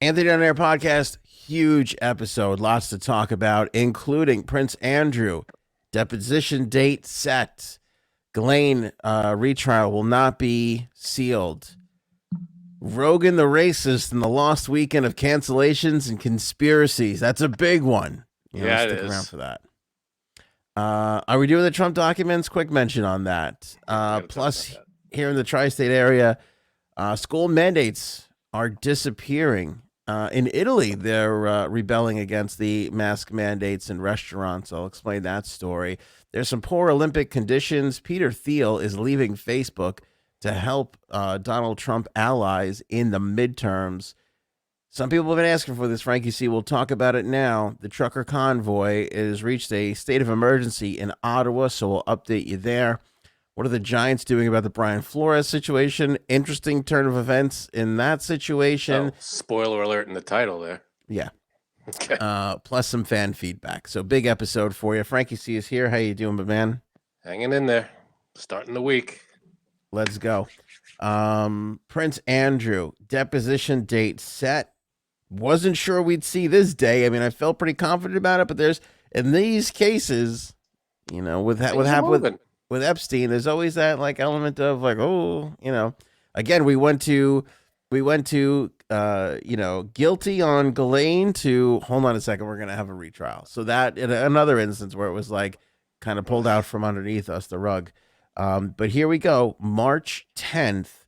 Anthony on Air podcast, huge episode, lots to talk about, including Prince Andrew, deposition date set. Ghislaine retrial will not be sealed. Rogan the racist and the lost weekend of cancellations and conspiracies. That's a big one. Yeah, it Stick around is. for that. Are we doing the Trump documents? Quick mention on that. Plus, here in the tri-state area, school mandates are disappearing. In Italy, they're rebelling against the mask mandates in restaurants. I'll explain that story. There's some poor Olympic conditions. Peter Thiel is leaving Facebook to help Donald Trump allies in the midterms. Some people have been asking for this, Frankie C. We'll talk about it now. The trucker convoy has reached a state of emergency in Ottawa, so we'll update you there. What are the Giants doing about the Brian Flores situation? Interesting turn of events in that situation. Spoiler alert in the title there. Yeah. Okay. Plus some fan feedback. So big episode for you. Frankie C is here. How you doing, my man? Hanging in there. Starting the week. Let's go. Prince Andrew, deposition date set. Wasn't sure we'd see this day. I mean, I felt pretty confident about it, but there's in these cases, with Epstein, there's always that like element of like, again, we went to guilty on Ghislaine to hold on a second, we're gonna have a retrial. So that in another instance where it was like kind of pulled out from underneath us the rug. But here we go, March 10th,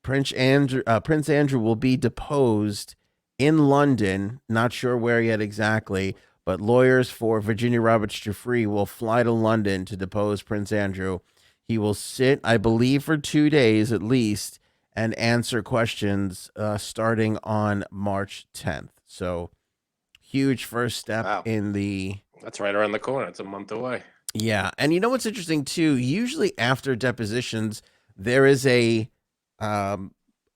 Prince Andrew will be deposed in London. Not sure where yet exactly, but lawyers for Virginia Roberts Giuffre will fly to London to depose Prince Andrew. He will sit, I believe, for 2 days at least and answer questions starting on March 10th. So huge first step in the... That's right around the corner. It's a month away. Yeah. And you know what's interesting too? Usually after depositions, there is an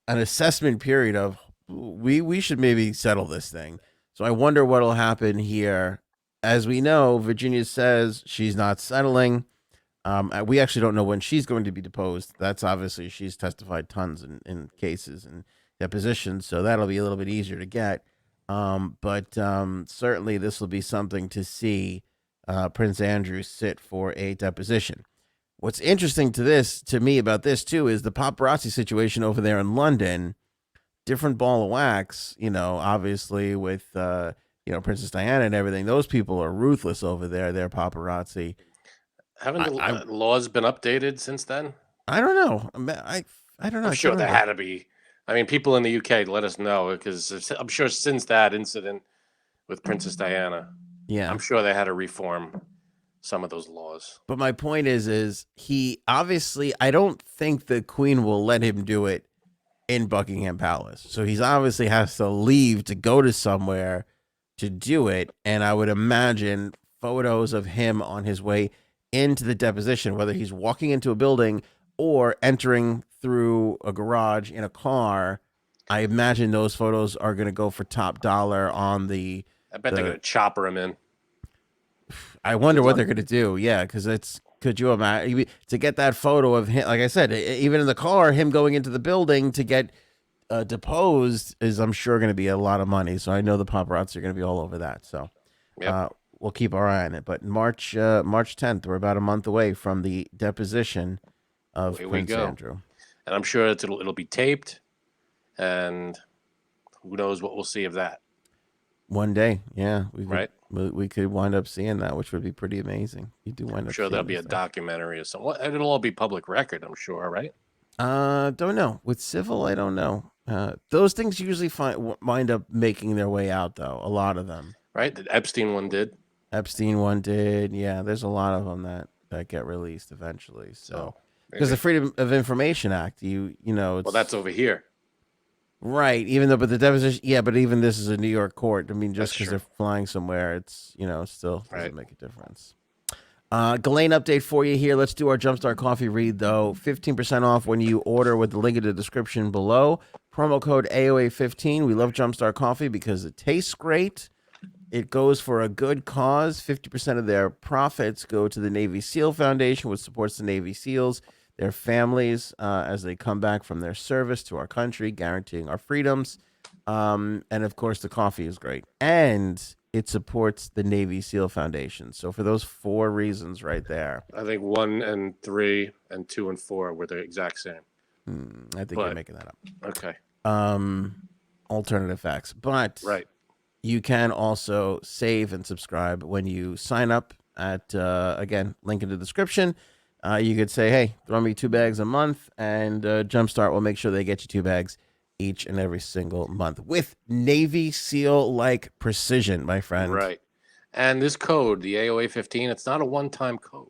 assessment period of we should maybe settle this thing. So I wonder what'll happen here. As we know, Virginia says she's not settling. We actually don't know when she's going to be deposed. That's obviously she's testified tons in cases and depositions, so that'll be a little bit easier to get. But certainly this will be something to see Prince Andrew sit for a deposition. What's interesting to me about this too is the paparazzi situation over there in London. Different ball of wax, obviously with Princess Diana and everything. Those people are ruthless over there. They're paparazzi. Haven't the laws been updated since then? I don't know. I don't know. I'm sure there had to be. I mean, people in the UK let us know because I'm sure since that incident with Princess Diana, I'm sure they had to reform some of those laws. But my point is he obviously, I don't think the Queen will let him do it in Buckingham Palace. So he's obviously has to leave to go to somewhere to do it. And I would imagine photos of him on his way into the deposition, whether he's walking into a building or entering through a garage in a car. I imagine those photos are going to go for top dollar on the... I bet they're going to chopper him in. I wonder what they're going to do. Yeah, because it's... Could you imagine to get that photo of him? Like I said, even in the car, him going into the building to get deposed is, I'm sure, going to be a lot of money. So I know the paparazzi are going to be all over that. So we'll keep our eye on it. But March 10th, we're about a month away from the deposition of Prince Andrew, and I'm sure it'll be taped, and who knows what we'll see of that. One day, yeah, we could wind up seeing that, which would be pretty amazing. You do wind up. I'm sure there'll be a documentary or something. It'll all be public record, I'm sure, right? Don't know. With civil, I don't know. Those things usually wind up making their way out, though. A lot of them, right? The Epstein one did. Yeah, there's a lot of them that get released eventually. So because the Freedom of Information Act, well, that's over here. Right, but the deposition, but even this is a New York court. I mean, just because they're flying somewhere, it's, still doesn't make a difference. Ghislaine update for you here. Let's do our Jumpstart Coffee read, though. 15% off when you order with the link in the description below. Promo code AOA15. We love Jumpstart Coffee because it tastes great. It goes for a good cause. 50% of their profits go to the Navy SEAL Foundation, which supports the Navy SEALs, their families, as they come back from their service to our country, guaranteeing our freedoms. And of course, the coffee is great. And it supports the Navy SEAL Foundation. So for those 4 reasons right there. I think 1 and 3 and 2 and 4 were the exact same. I think you're making that up. Okay. Alternative facts. But right. You can also save and subscribe when you sign up at, again, link in the description. You could say, hey, throw me 2 bags a month, and Jumpstart will make sure they get you 2 bags each and every single month with Navy SEAL-like precision, my friend. Right. And this code, the AOA 15, it's not a one-time code.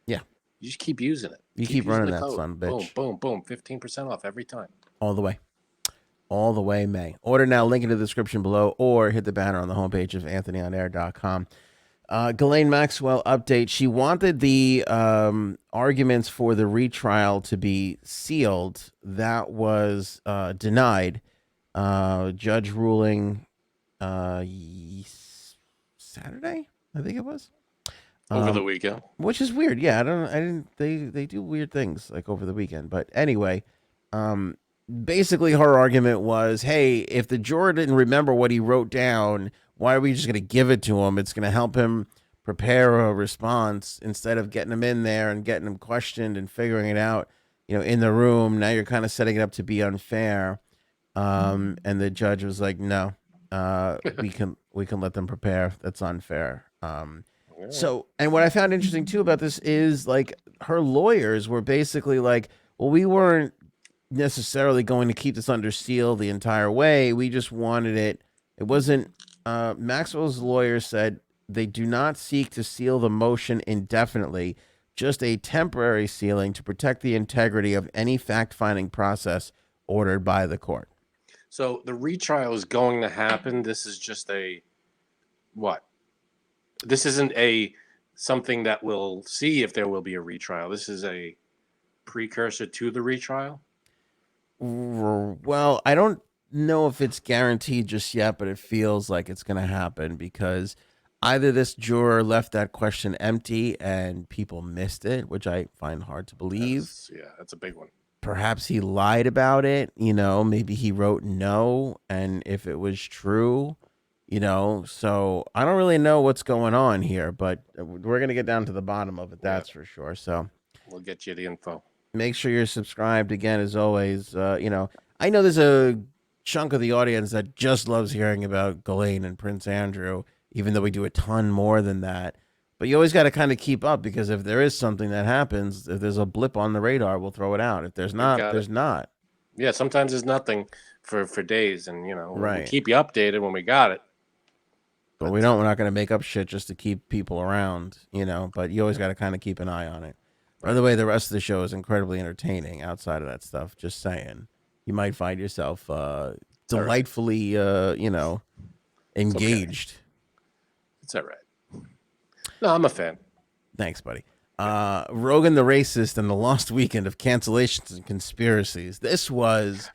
Yeah. You just keep using it. You keep running that son of a bitch. Boom, boom, boom. 15% off every time. All the way. All the way, May. Order now, link in the description below, or hit the banner on the homepage of anthonyonair.com. Ghislaine Maxwell update. She wanted the arguments for the retrial to be sealed. That was denied. Judge ruling Saturday, I think it was. Over the weekend. Which is weird. Yeah, they do weird things like over the weekend. But anyway, basically her argument was, hey, if the juror didn't remember what he wrote down, why are we just going to give it to him? It's going to help him prepare a response instead of getting him in there and getting him questioned and figuring it out, in the room. Now you're kind of setting it up to be unfair. And the judge was like, no, we can let them prepare. That's unfair. So, and what I found interesting too about this is like her lawyers were basically like, well, we weren't necessarily going to keep this under seal the entire way. We just wanted it. It wasn't, Maxwell's lawyer said they do not seek to seal the motion indefinitely, just a temporary sealing to protect the integrity of any fact-finding process ordered by the court. So the retrial is going to happen. This is just what? This isn't something that we'll see if there will be a retrial. This is a precursor to the retrial? Well, I don't know if it's guaranteed just yet, but it feels like it's going to happen because either this juror left that question empty and people missed it, which I find hard to believe. That's a big one. Perhaps he lied about it. Maybe he wrote no. And if it was true, so I don't really know what's going on here, but we're going to get down to the bottom of it. That's for sure. So we'll get you the info. Make sure you're subscribed again, as always. I know there's a chunk of the audience that just loves hearing about Ghislaine and Prince Andrew, even though we do a ton more than that. But you always got to kind of keep up because if there is something that happens, if there's a blip on the radar, we'll throw it out. If there's not, there's not. Yeah, sometimes there's nothing for days, and we'll keep you updated when we got it. But we're not going to make up shit just to keep people around, But you always got to kind of keep an eye on it. By the way, the rest of the show is incredibly entertaining outside of that stuff. Just saying. You might find yourself delightfully, engaged. It's all right. No, I'm a fan. Thanks, buddy. Rogan the Racist and the Lost Weekend of Cancellations and Conspiracies. This was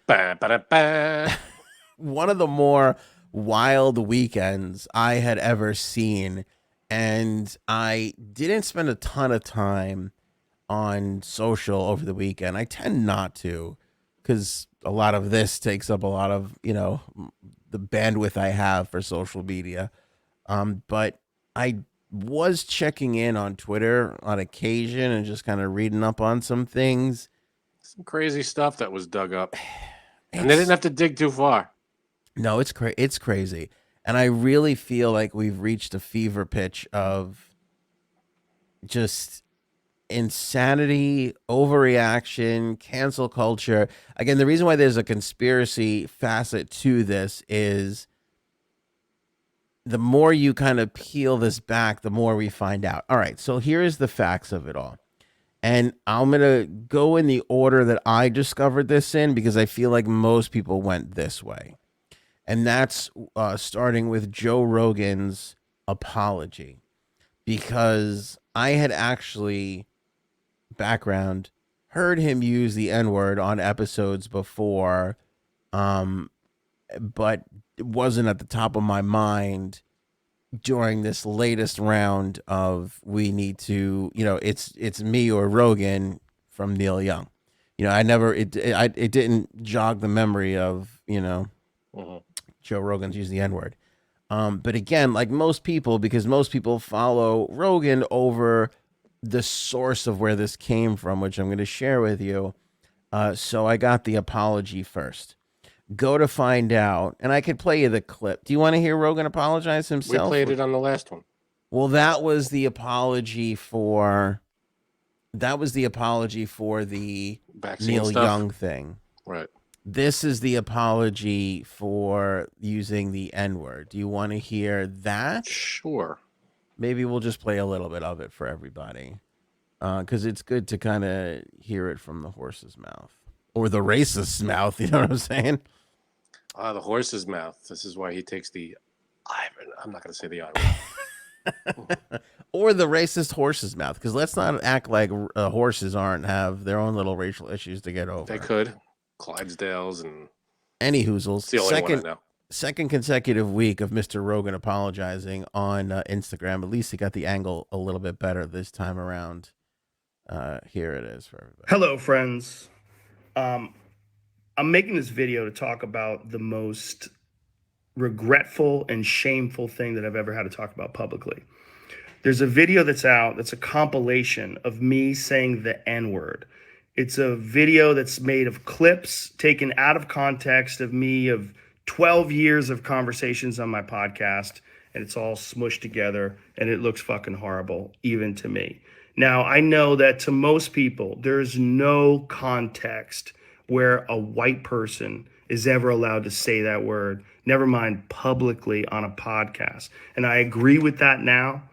one of the more wild weekends I had ever seen. And I didn't spend a ton of time on social over the weekend. I tend not to because a lot of this takes up a lot of, the bandwidth I have for social media. But I was checking in on Twitter on occasion and just kind of reading up on some things. Some crazy stuff that was dug up. And they didn't have to dig too far. No, it's crazy. And I really feel like we've reached a fever pitch of just insanity, overreaction, cancel culture. Again, the reason why there's a conspiracy facet to this is the more you kind of peel this back, the more we find out. All right, so here's the facts of it all. And I'm going to go in the order that I discovered this in because I feel like most people went this way. And that's starting with Joe Rogan's apology. Because I had actually, background, heard him use the N-word on episodes before, but it wasn't at the top of my mind during this latest round of we need to, it's me or Rogan from Neil Young. It didn't jog the memory of, Joe Rogan's used the N-word. But again, like most people, because most people follow Rogan over the source of where this came from, which I'm going to share with you. So I got the apology first. Go to find out, and I could play you the clip. Do you want to hear Rogan apologize We himself? played it on the last one. Well, that was the apology for the Vaccine Neil stuff. Young thing. Right. This is the apology for using the N-word. Do you want to hear that? Sure. Maybe we'll just play a little bit of it for everybody. Because it's good to kind of hear it from the horse's mouth. Or the racist's mouth, you know what I'm saying? The horse's mouth. This is why he takes the I'm not going to say the I word. Or the racist horse's mouth. Because let's not act like horses have their own little racial issues to get over. They could. Clydesdales and any hoozles. It's the only one I know. Second consecutive week of Mr. Rogan apologizing on Instagram. At least he got the angle a little bit better this time around. Here it is for everybody. Hello, friends. I'm making this video to talk about the most regretful and shameful thing that I've ever had to talk about publicly. There's a video that's out that's a compilation of me saying the N-word. It's a video that's made of clips taken out of context of me of 12 years of conversations on my podcast, and it's all smushed together, and it looks fucking horrible, even to me. Now, I know that to most people, there's no context where a white person is ever allowed to say that word, never mind publicly on a podcast. And I agree with that now.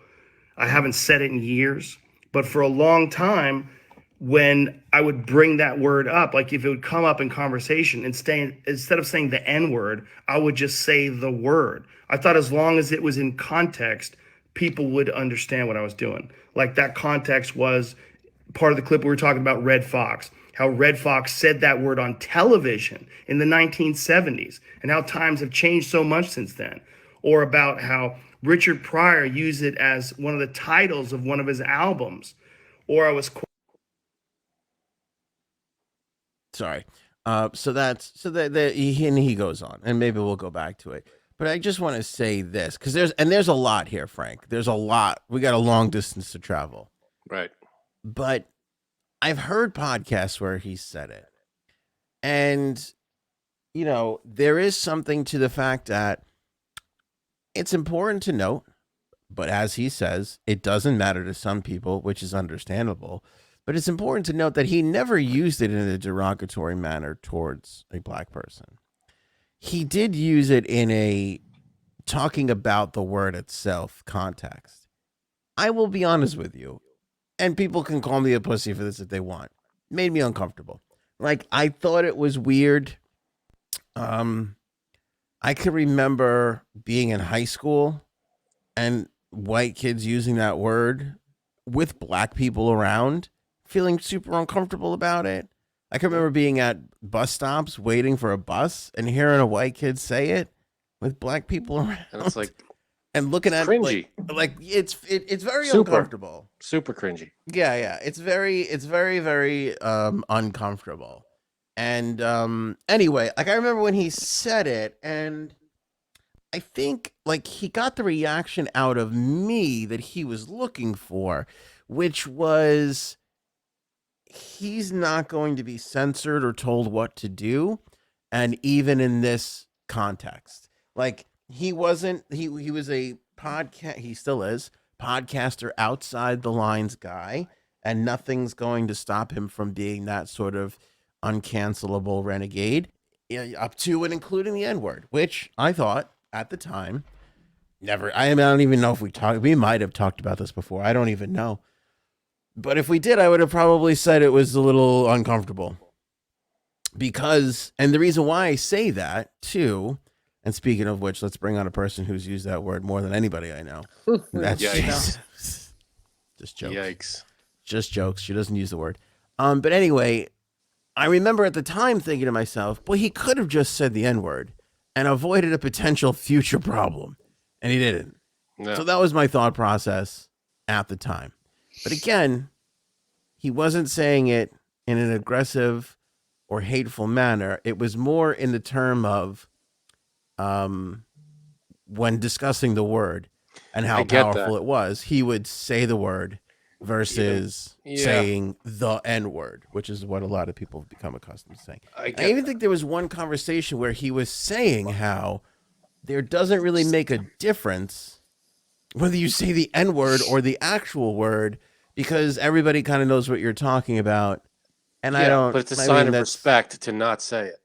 I haven't said it in years, but for a long time, when I would bring that word up, like if it would come up in conversation, instead of saying the N-word, I would just say the word. I thought as long as it was in context, people would understand what I was doing. Like that context was part of the clip we were talking about Red Fox, how Red Fox said that word on television in the 1970s and how times have changed so much since then. Or about how Richard Pryor used it as one of the titles of one of his albums. Or I was sorry. He goes on, and maybe we'll go back to it. But I just want to say this, because there's a lot here, Frank. There's a lot. We got a long distance to travel. Right. But I've heard podcasts where he said it. And, you know, there is something to the fact that it's important to note, but as he says, it doesn't matter to some people, which is understandable. But it's important to note that he never used it in a derogatory manner towards a black person. He did use it in a talking about the word itself context. I will be honest with you, and people can call me a pussy for this if they want. It made me uncomfortable. Like, I thought it was weird. I could remember being in high school and white kids using that word with black people around, feeling super uncomfortable about it. I can remember being at bus stops waiting for a bus and hearing a white kid say it with black people around. And it's like and looking at cringy. Like it's very Super. uncomfortable. Super cringy. Yeah. It's very uncomfortable. And anyway, like I remember when he said it, and I think like he got the reaction out of me that he was looking for, which was he's not going to be censored or told what to do. And even in this context, like he wasn't, he was a podcast. He still is podcaster, outside the lines guy, and nothing's going to stop him from being that sort of uncancelable renegade, up to and including the N-word, which I thought at the time, I don't even know if we might have talked about this before. I don't even know. But if we did, I would have probably said it was a little uncomfortable. Because, and the reason why I say that too, and speaking of which, let's bring on a person who's used that word more than anybody I know. That's just jokes. Yikes. Just jokes. She doesn't use the word. But anyway, I remember at the time thinking to myself, well, he could have just said the N-word and avoided a potential future problem. And he didn't. No. So that was my thought process at the time. But again, he wasn't saying it in an aggressive or hateful manner. It was more in the term of when discussing the word and how I get powerful that. it was, he would say the word versus Yeah. saying the N word, which is what a lot of people have become accustomed to saying. I I get even that. think there was one conversation where he was saying how there doesn't really make a difference whether you say the N word or the actual word because everybody kind of knows what you're talking about. And I Yeah, don't, but it's a I sign mean, of that's, respect to not say it.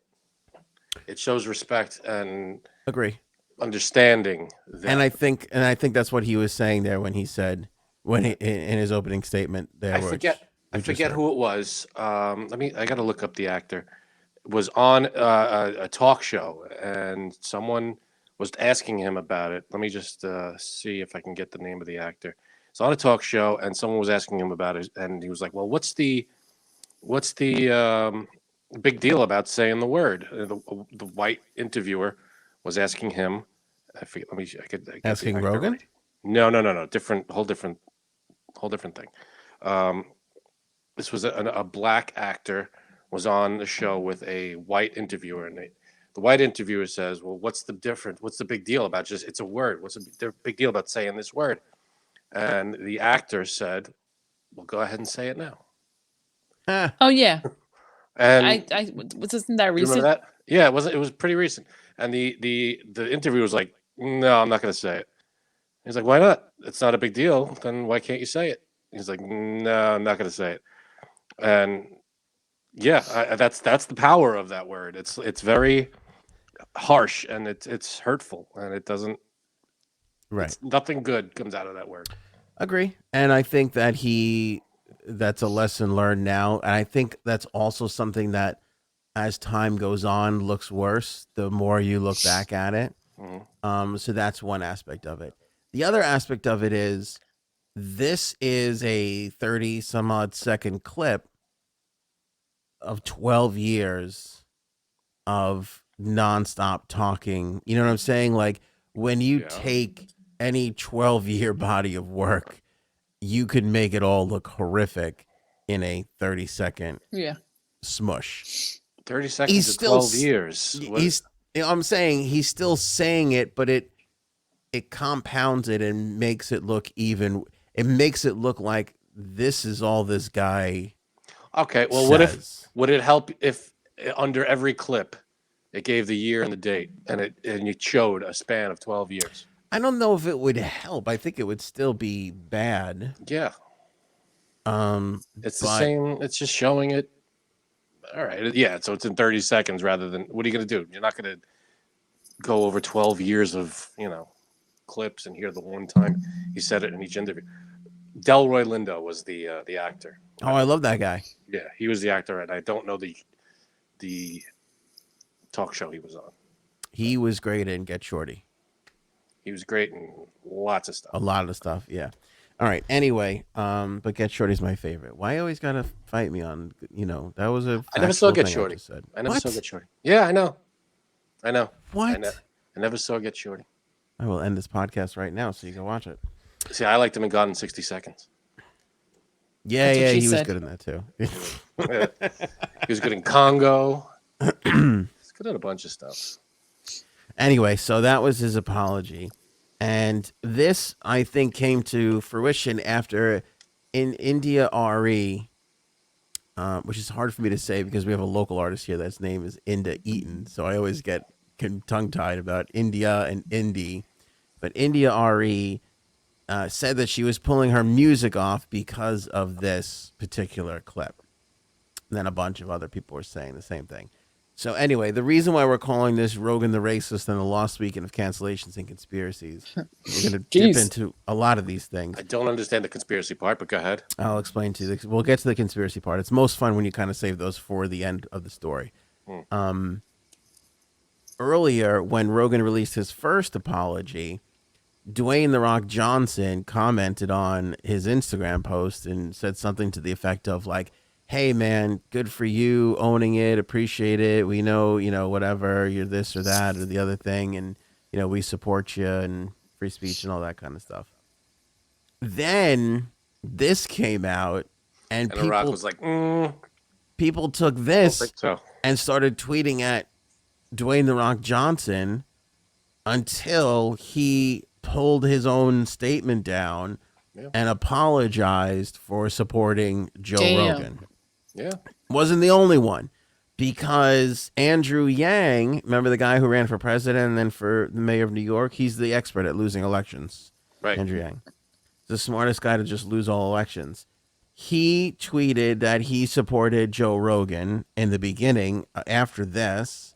It shows respect and agree. understanding And that. I think that's what he was saying there when he said, in his opening statement there, I which forget. I we just forget heard. who it was. I got to look up the actor. It was on a talk show, and someone was asking him about it. Let me just see if I can get the name of the actor. It's on a talk show, and someone was asking him about it, and he was like, "Well, what's the big deal about saying the word?" The white interviewer was asking him. I forget. Let me. I get the Asking actor Rogan? right. No. Different. Whole different thing. Um, this was a black actor was on the show with a white interviewer, and the white interviewer says, "Well, what's the difference? What's the big deal about just it's a word? What's the big deal about saying this word?" And the actor said, "Well, go ahead and say it now." Ah, Oh yeah, And wasn't that you remember recent? that? Yeah, it was. It was pretty recent. And the interviewer was like, "No, I'm not going to say it." He's like, "Why not? It's not a big deal. Then why can't you say it?" He's like, "No, I'm not going to say it." And yeah, that's the power of that word. It's very harsh and it's hurtful and it doesn't. right. It's nothing good comes out of that word. Agree. And I think that that's a lesson learned now. And I think that's also something that as time goes on looks worse the more you look back at it. Mhm. So that's one aspect of it. The other aspect of it is this is a 30 some odd second clip of 12 years of nonstop talking. You know what I'm saying? Like when you Yeah. take any 12-year body of work, you could make it all look horrific in a 30-second Yeah. smush. 30 seconds He's to still 12 years. he's I'm saying he's still saying it, but it compounds it and makes it look even. It makes it look like this is all this guy Okay, well, says. would it help if under every clip it gave the year and the date and it showed a span of 12 years? I don't know if it would help. I think it would still be bad. Yeah, it's the But same. It's just showing it. All right, yeah. So it's in 30 seconds rather than what are you going to do? You're not going to go over 12 years of clips and hear the one time he said it in each interview. Delroy Lindo was the actor. oh, I love that guy. Yeah, he was the actor, and I don't know the talk show he was on. He was great in Get Shorty. He was great in lots of stuff. A lot of stuff, yeah. All right. Anyway, but Get Shorty's my favorite. Why you always gotta fight me on? That was a. I never saw factual Get thing Shorty. I just said. I never What? saw Get Shorty. Yeah, I know. What? I never saw Get Shorty. I will end this podcast right now so you can watch it. See, I liked him in Gone in 60 Seconds. Yeah, That's what yeah, she he was said. good in that too. He was good in Congo. He's good at a bunch of stuff. Anyway, so that was his apology. And this, I think, came to fruition after in India RE, which is hard for me to say because we have a local artist here that's name is Inda Eaton. So I always get tongue-tied about India and Indie. But India RE said that she was pulling her music off because of this particular clip. And then a bunch of other people were saying the same thing. So anyway, the reason why we're calling this Rogan the Racist and the Lost Weekend of Cancellations and Conspiracies, we're going to dip Jeez. into a lot of these things. I don't understand the conspiracy part, but go ahead. I'll explain to you. We'll get to the conspiracy part. It's most fun when you kind of save those for the end of the story. Earlier, when Rogan released his first apology, Dwayne "The Rock" Johnson commented on his Instagram post and said something to the effect of like, "Hey man, good for you owning it, appreciate it. We know, whatever, you're this or that or the other thing, and we support you and free speech and all that kind of stuff." Then this came out, and And The Rock was like, people took I don't this think so. and started tweeting at Dwayne "The Rock" Johnson until he pulled his own statement down and apologized for supporting Joe Rogan. Yeah. Wasn't the only one, because Andrew Yang, remember the guy who ran for president and then for the mayor of New York? He's the expert at losing elections. Right. Andrew Yang. The smartest guy to just lose all elections. He tweeted that he supported Joe Rogan in the beginning after this.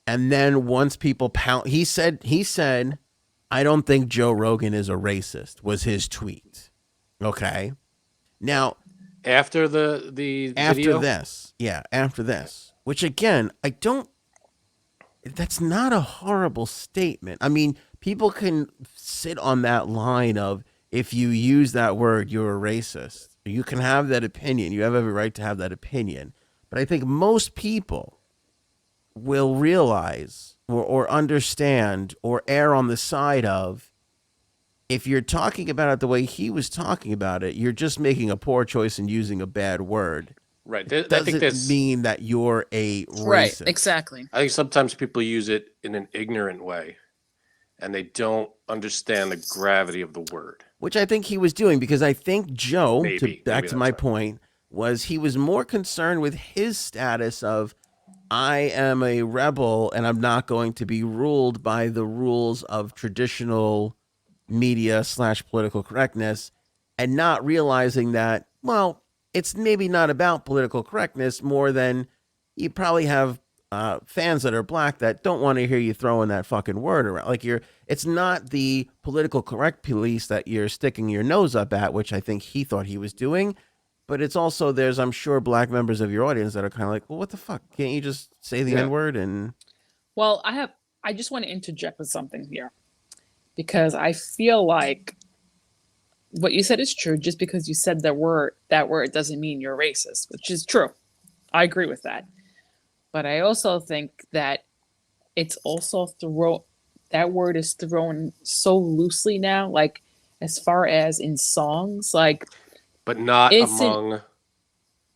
And then once people he said, I don't think Joe Rogan is a racist, was his tweet. Okay. Now, after the video? After this, which again, that's not a horrible statement. I mean, people can sit on that line of, if you use that word, you're a racist. You can have that opinion. You have every right to have that opinion. But I think most people will realize or understand or err on the side of, if you're talking about it the way he was talking about it, you're just making a poor choice and using a bad word. Right. Doesn't mean that you're a racist. Right, exactly. I think sometimes people use it in an ignorant way, and they don't understand the gravity of the word. Which I think he was doing, because I think Joe, back to my right. point, was he was more concerned with his status of, I am a rebel and I'm not going to be ruled by the rules of traditional media / political correctness, and not realizing that, well, it's maybe not about political correctness more than you probably have fans that are black that don't want to hear you throwing that fucking word around. Like, it's not the political correct police that you're sticking your nose up at, which I think he thought he was doing. But it's also, there's, I'm sure, black members of your audience that are kind of like, well, what the fuck? Can't you just say the N-word? And well, I just want to interject with something here, because I feel like what you said is true. Just because you said that word doesn't mean you're racist, which is true. I agree with that. But I also think that it's also that word is thrown so loosely now, like as far as in songs, like, but not among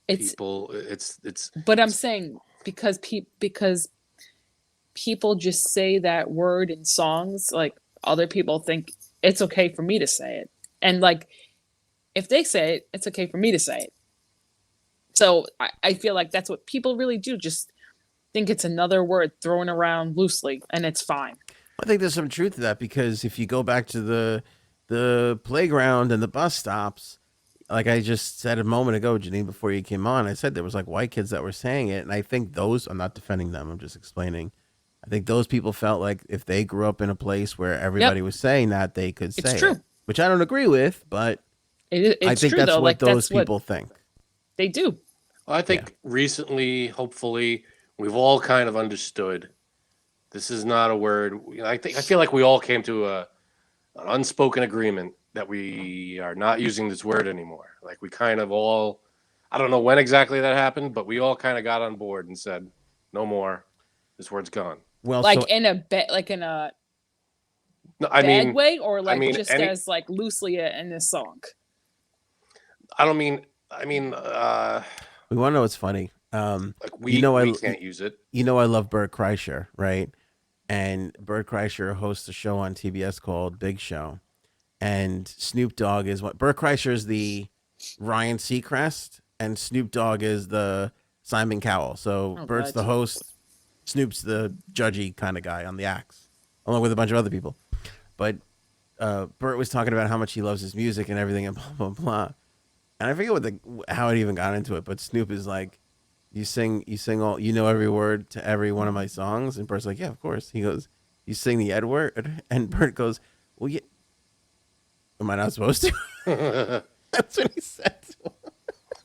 people. It's. But I'm saying because people just say that word in songs, like other people think it's okay for me to say it, and like if they say it, it's okay for me to say it. So I feel like that's what people really do. Just think it's another word thrown around loosely, and it's fine. I think there's some truth to that, because if you go back to the playground and the bus stops, like I just said a moment ago, Janine, before you came on, I said there was like white kids that were saying it, and I think those, I'm not defending them, I'm just explaining. I think those people felt like if they grew up in a place where everybody was saying that, they could say it's true. it, which I don't agree with, but it's I think true, that's though. what Like, those people think. They do. Well, I think recently, hopefully, we've all kind of understood this is not a word. I feel like we all came to an unspoken agreement that we are not using this word anymore. Like, we kind of all, I don't know when exactly that happened, but we all kind of got on board and said, no more. This word's gone. Well, like so, in a bad way, or like as like loosely in this song. I don't mean. we want to know what's funny. Like we can't use it. You know, I love Bert Kreischer, right? And Bert Kreischer hosts a show on TBS called Big Show, and Snoop Dogg is what Bert Kreischer is the Ryan Seacrest, and Snoop Dogg is the Simon Cowell. So Bert's the host, Snoop's the judgy kind of guy on the axe, along with a bunch of other people. But Bert was talking about how much he loves his music and everything, and blah blah blah. And I forget how it even got into it, but Snoop is like, you sing all, you know, every word to every one of my songs. And Bert's like, yeah, of course. He goes, you sing the Ed word? And Bert goes, well, yeah. Am I not supposed to? That's what he said.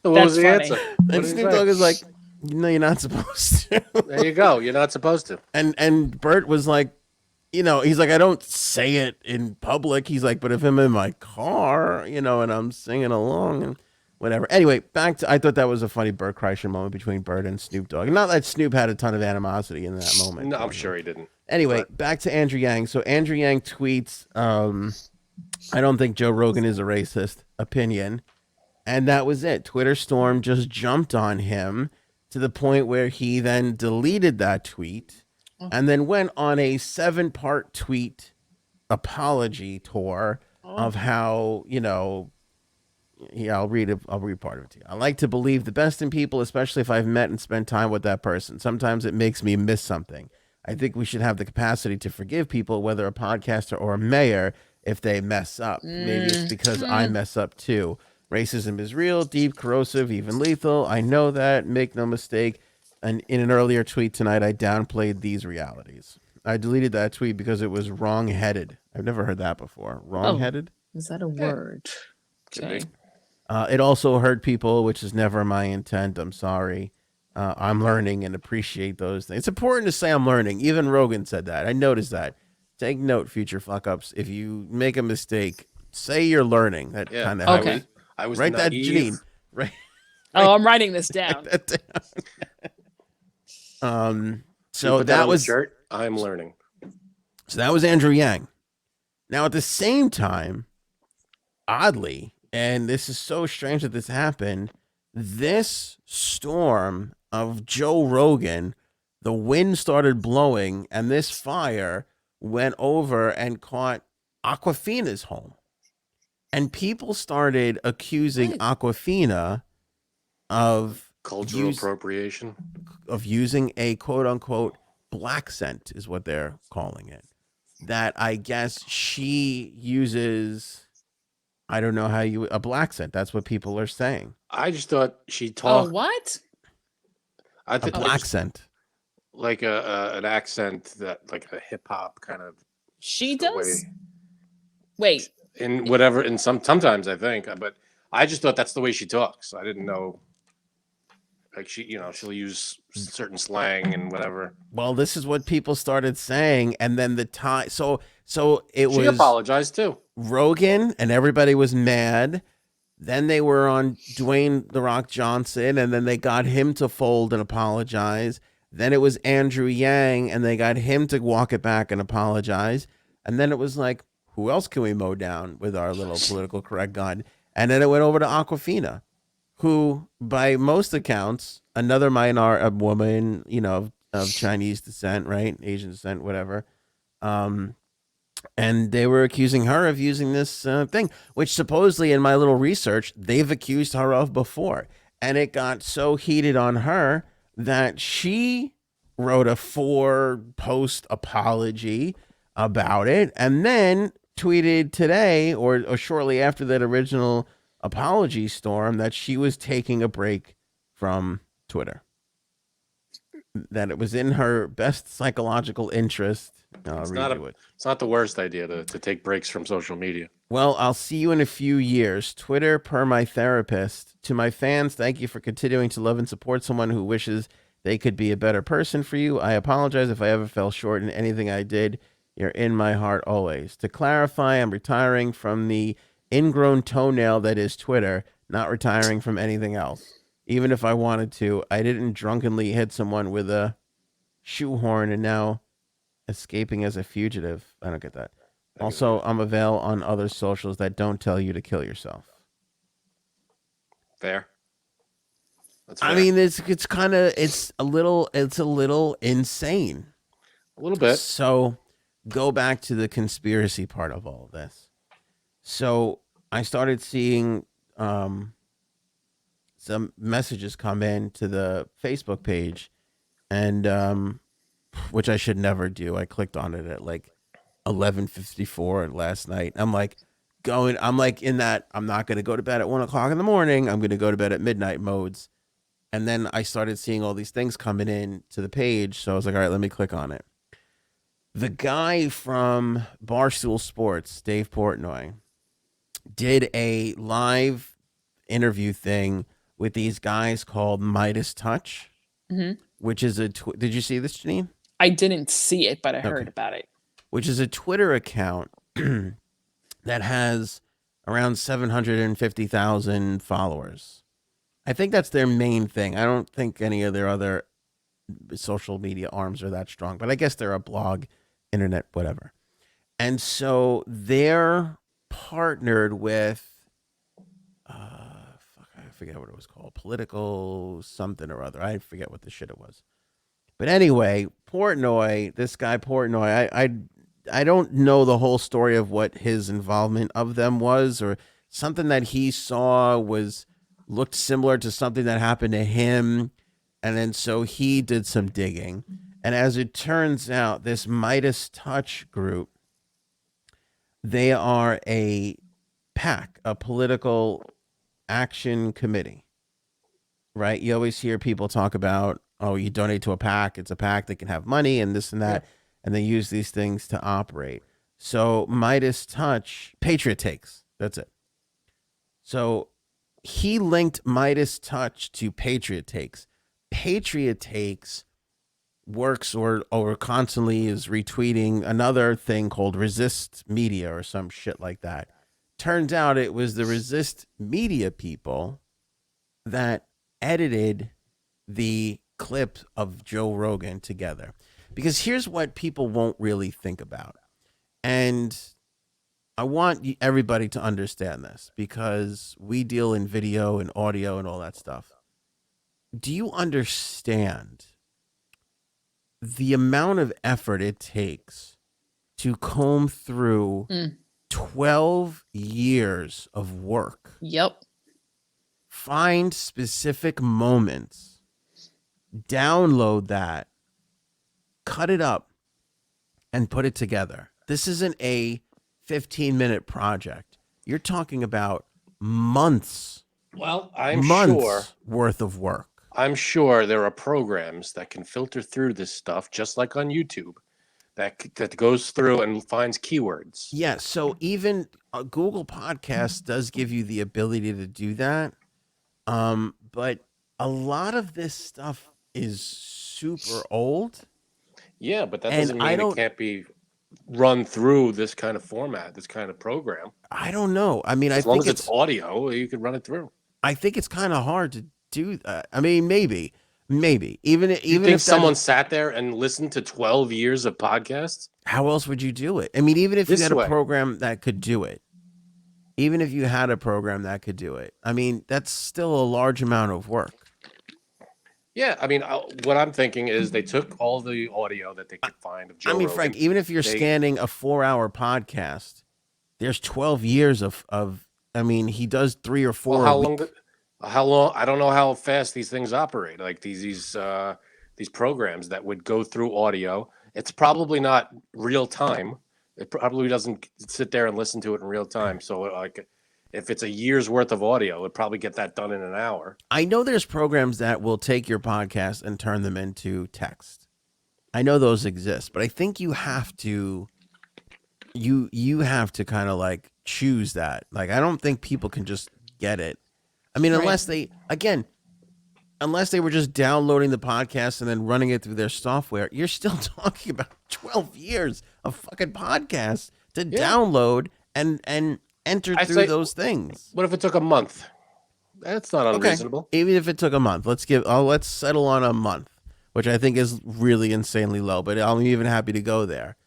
What was the answer? And Snoop Dogg is like, no, you're not supposed to. There you go. You're not supposed to. And Bert was like, you know, he's like, I don't say it in public. He's like, but if I'm in my car, you know, and I'm singing along and whatever. Anyway, back to, I thought that was a funny Bert Kreischer moment between Bert and Snoop Dogg. Not that Snoop had a ton of animosity in that moment. No, I'm sure he didn't. Anyway, back to Andrew Yang. So Andrew Yang tweets, I don't think Joe Rogan is a racist opinion. And that was it. Twitter storm just jumped on him to the point where he then deleted that tweet and then went on a 7-part tweet apology tour of how, yeah, I'll read part of it to you. I like to believe the best in people, especially if I've met and spent time with that person. Sometimes it makes me miss something. I think we should have the capacity to forgive people, whether a podcaster or a mayor, if they mess up. Maybe it's because I mess up too. Racism is real, deep, corrosive, even lethal. I know that. Make no mistake. And in an earlier tweet tonight, I downplayed these realities. I deleted that tweet because it was wrong-headed. I've never heard that before. Wrong-headed? Is that a word? Okay. It also hurt people, which is never my intent. I'm sorry. I'm learning and appreciate those things. It's important to say I'm learning. Even Rogan said that. I noticed that. Take note, future fuck-ups. If you make a mistake, say you're learning. That kind of okay. I was write that, naive. Janine. Right. Oh, I'm writing this down. So that was shirt. I'm learning. So that was Andrew Yang. Now at the same time, oddly, and this is so strange that this happened, this storm of Joe Rogan, the wind started blowing, and this fire went over and caught Aquafina's home. And people started accusing Aquafina of cultural appropriation, of using a quote unquote black scent, is what they're calling it. That I guess she uses, I don't know how a black scent. That's what people are saying. I just thought she talked. Oh, what? A black scent. Like an accent that, like a hip hop kind of. She does? Wait. In whatever, in sometimes I think, but I just thought that's the way she talks. I didn't know. Like she'll use certain slang and whatever. Well, this is what people started saying, and then the time. So it was. She apologized too. Rogan and everybody was mad. Then they were on Dwayne "The Rock" Johnson, and then they got him to fold and apologize. Then it was Andrew Yang, and they got him to walk it back and apologize. And then it was like, who else can we mow down with our little political correct gun? And then it went over to Aquafina, who, by most accounts, another a woman, of Chinese descent, right? Asian descent, whatever. And they were accusing her of using this thing, which supposedly in my little research, they've accused her of before. And it got so heated on her that she wrote a 4-post apology about it, and then tweeted today or shortly after that original apology storm that she was taking a break from Twitter. That it was in her best psychological interest. It's not the worst idea to take breaks from social media. Well, I'll see you in a few years. Twitter, per my therapist. To my fans, thank you for continuing to love and support someone who wishes they could be a better person for you. I apologize if I ever fell short in anything I did. You're in my heart always. To clarify, I'm retiring from the ingrown toenail that is Twitter, not retiring from anything else. Even if I wanted to, I didn't drunkenly hit someone with a shoehorn and now escaping as a fugitive. I don't get that. Also, I'm available on other socials that don't tell you to kill yourself. Fair. That's fair. I mean, it's a little insane. A little bit. So go back to the conspiracy part of all of this. So I started seeing some messages come in to the Facebook page, and which I should never do. I clicked on it at like 11:54 last night. I'm like in that I'm not going to go to bed at 1:00 in the morning. I'm going to go to bed at midnight modes. And then I started seeing all these things coming in to the page. So I was like, all right, let me click on it. The guy from Barstool Sports, Dave Portnoy, did a live interview thing with these guys called Midas Touch, which is did you see this, Janine? I didn't see it, but I heard about it. Which is a Twitter account that has around 750,000 followers. I think that's their main thing. I don't think any of their other social media arms are that strong, but I guess they're a blog, internet, whatever. And so they're partnered with, I forget what it was called, political something or other. I forget what the shit it was. But anyway, Portnoy, this guy Portnoy, I don't know the whole story of what his involvement of them was, or something that he saw looked similar to something that happened to him. And then so he did some digging. And as it turns out, this Midas Touch group, they are a PAC, a political action committee, right? You always hear people talk about, oh, you donate to a PAC, it's a PAC that can have money and this and that, and they use these things to operate. So Midas Touch, Patriot Takes, that's it. So he linked Midas Touch to Patriot Takes. Patriot Takes works or constantly is retweeting another thing called Resist Media or some shit like that. Turns out it was the Resist Media people that edited the clip of Joe Rogan together. Because here's what people won't really think about. And I want everybody to understand this because we deal in video and audio and all that stuff. Do you understand the amount of effort it takes to comb through 12 years of work? Yep. Find specific moments, download that, cut it up, and put it together. This isn't a 15-minute project. You're talking about months. Well, I'm months sure worth of work. I'm sure there are programs that can filter through this stuff, just like on YouTube, that goes through and finds keywords. Yeah, so even Google Podcasts does give you the ability to do that. But a lot of this stuff is super old. Yeah, but that And doesn't mean it can't be run through this kind of format, this kind of program. I don't know. I mean, As long as it's audio, you can run it through. I think it's kind of hard to do that. I mean, maybe even think if someone sat there and listened to 12 years of podcasts. How else would you do it? I mean, even if you had This way. a program that could do it, even if you had a program that could do it, I mean, that's still a large amount of work. Yeah, I mean, what I'm thinking is they took all the audio that they could find of Joe Rogan. Frank, even if you're scanning a 4-hour podcast, there's 12 years of. I mean, he does 3 or 4. Well, how long? I don't know how fast these things operate. Like these programs that would go through audio. It's probably not real time. It probably doesn't sit there and listen to it in real time. So, like, if it's a year's worth of audio, it'd probably get that done in an hour. I know there's programs that will take your podcast and turn them into text. I know those exist, but I think you have to. You have to kind of like choose that. Like, I don't think people can just get it. I mean, unless they were just downloading the podcast and then running it through their software, you're still talking about 12 years of fucking podcasts to download and enter through those things. What if it took a month? That's not unreasonable. Okay. Even if it took a month, let's settle on a month, which I think is really insanely low, but I'm even happy to go there.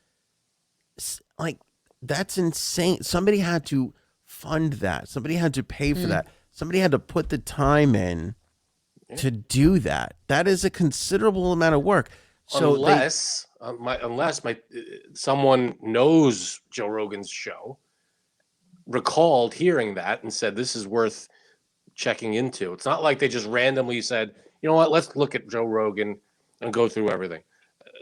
Like, that's insane. Somebody had to fund that. Somebody had to pay for that. Somebody had to put the time in to do that. That is a considerable amount of work. So unless someone knows Joe Rogan's show, recalled hearing that and said, this is worth checking into. It's not like they just randomly said, you know what, let's look at Joe Rogan and go through everything.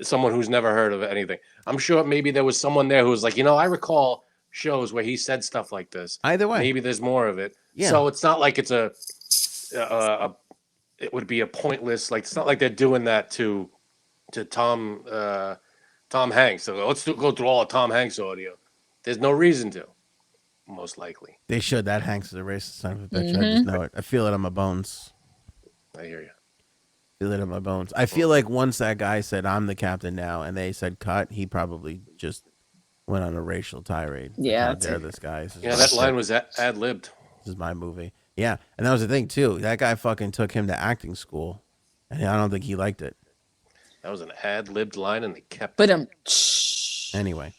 Someone who's never heard of anything. I'm sure maybe there was someone there who was like, I recall shows where he said stuff like this. Either way. Maybe there's more of it. Yeah. So it's not like it's it would be a pointless, like, it's not like they're doing that to Tom Hanks. So let's go through all of Tom Hanks audio. There's no reason to, most likely. They should. That Hanks is a racist son of a bitch. I just know it. I feel it on my bones. I hear you. Feel it in my bones. I feel like once that guy said, I'm the captain now, and they said cut, he probably just went on a racial tirade. Yeah. How dare this guy. That line was ad-libbed. This is my movie. Yeah, and that was the thing, too. That guy fucking took him to acting school, and I don't think he liked it. That was an ad-libbed line, and they kept But Anyway,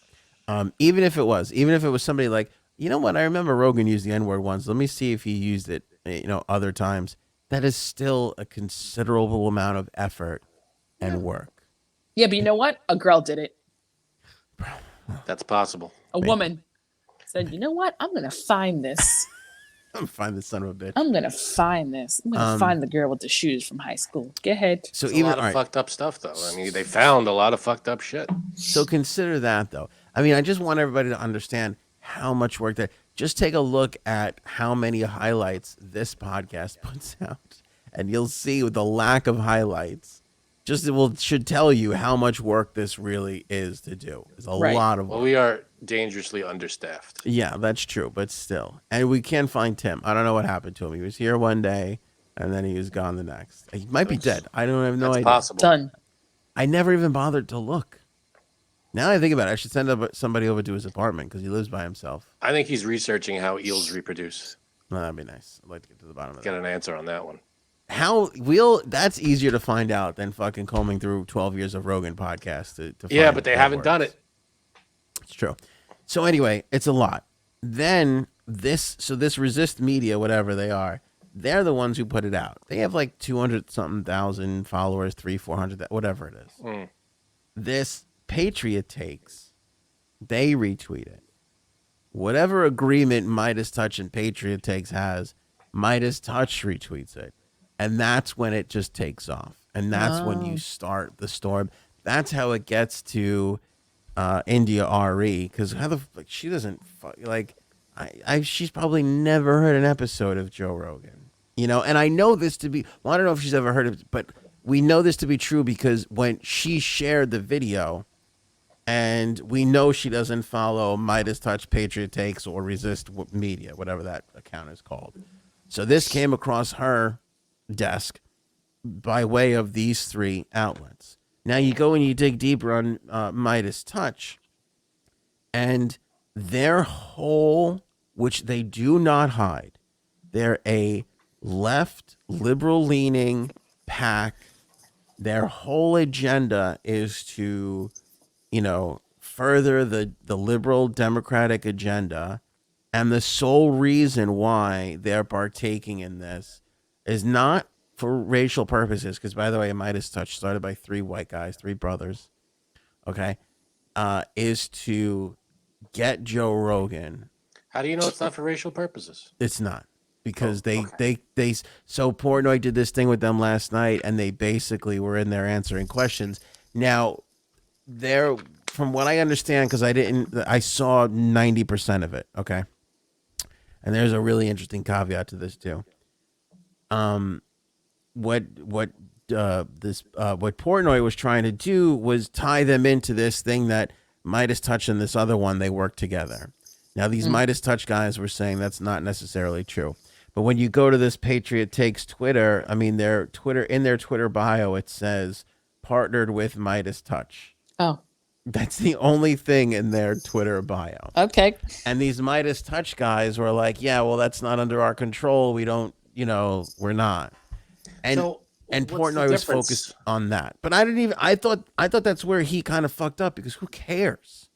even if it was somebody like, you know what, I remember Rogan used the N-word once. Let me see if he used it, other times. That is still a considerable amount of effort and work. Yeah, but you know what? A girl did it. That's possible. A woman said, "You know what? I'm gonna find this. I'm gonna find this son of a bitch. I'm gonna find this. I'm gonna find the girl with the shoes from high school." Go ahead. So It's even a lot of fucked up stuff, though. I mean, they found a lot of fucked up shit. So consider that, though. I mean, I just want everybody to understand how much work that. Just take a look at how many highlights this podcast puts out, and you'll see with the lack of highlights. Just should tell you how much work this really is to do. It's a lot of work. Well, we are dangerously understaffed. Yeah, that's true, but still. And we can't find Tim. I don't know what happened to him. He was here one day, and then he was gone the next. He might be dead. I don't have no idea. Possible. Done. I never even bothered to look. Now I think about it, I should send somebody over to his apartment because he lives by himself. I think he's researching how eels reproduce. Well, that'd be nice. I'd like to get to the bottom of Get that. an answer on that one. That's easier to find out than fucking combing through 12 years of Rogan podcasts to Yeah, find but they what haven't works. done it. It's true. So anyway, it's a lot. Then this Resist Media, whatever they are, they're the ones who put it out. They have like 200 something thousand followers, 400, whatever it is. This Patriot Takes, they retweet it. Whatever agreement Midas Touch and Patriot Takes has, Midas Touch retweets it. And that's when it just takes off. And that's when you start the storm. That's how it gets to India RE. Because she doesn't, she's probably never heard an episode of Joe Rogan. You know, and I know this to be, well, I don't know if she's ever heard it, but we know this to be true because when she shared the video, and we know she doesn't follow Midas Touch, Patriot Takes, or Resist Media, whatever that account is called. So this came across her desk by way of these three outlets. Now you go and you dig deeper on Midas Touch, and their whole, which they do not hide, they're a left, liberal-leaning pack. Their whole agenda is to, further the liberal democratic agenda. And the sole reason why they're partaking in this is not for racial purposes. Because, by the way, Midas Touch, started by three white guys, three brothers, okay, is to get Joe Rogan. How do you know it's not for racial purposes? It's not. Because so Portnoy did this thing with them last night, and they basically were in there answering questions. Now, from what I understand, because I saw 90% of it, okay? And there's a really interesting caveat to this too. What Portnoy was trying to do was tie them into this thing that Midas Touch and this other one, they work together. Now, these Midas Touch guys were saying that's not necessarily true. But when you go to this Patriot Takes Twitter, I mean, in their Twitter bio, it says partnered with Midas Touch. Oh. That's the only thing in their Twitter bio. Okay. And these Midas Touch guys were like, yeah, well, that's not under our control. We don't, we're not. And what's the Portnoy was difference? focused on that. But I thought that's where he kind of fucked up, because who cares?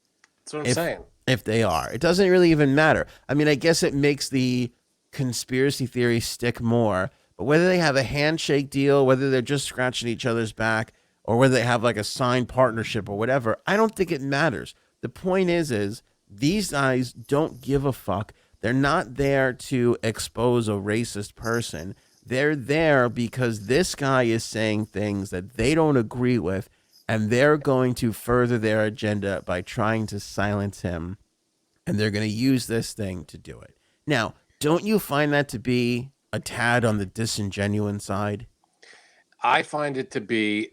That's what I'm saying. If they are. It doesn't really even matter. I mean, I guess it makes the conspiracy theory stick more. But whether they have a handshake deal, whether they're just scratching each other's back, or whether they have like a signed partnership or whatever, I don't think it matters. The point is these guys don't give a fuck. They're not there to expose a racist person. They're there because this guy is saying things that they don't agree with, and they're going to further their agenda by trying to silence him, and they're going to use this thing to do it. Now, don't you find that to be a tad on the disingenuous side? I find it to be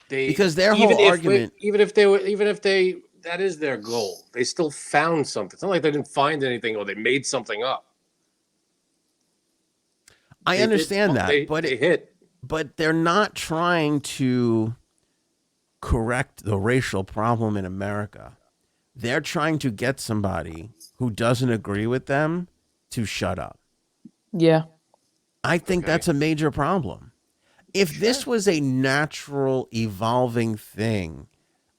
because their whole argument, even if that is their goal, they still found something. It's not like they didn't find anything or they made something up. I understand that, but they hit. But they're not trying to correct the racial problem in America. They're trying to get somebody who doesn't agree with them to shut up. Yeah. I think that's a major problem. If this was a natural evolving thing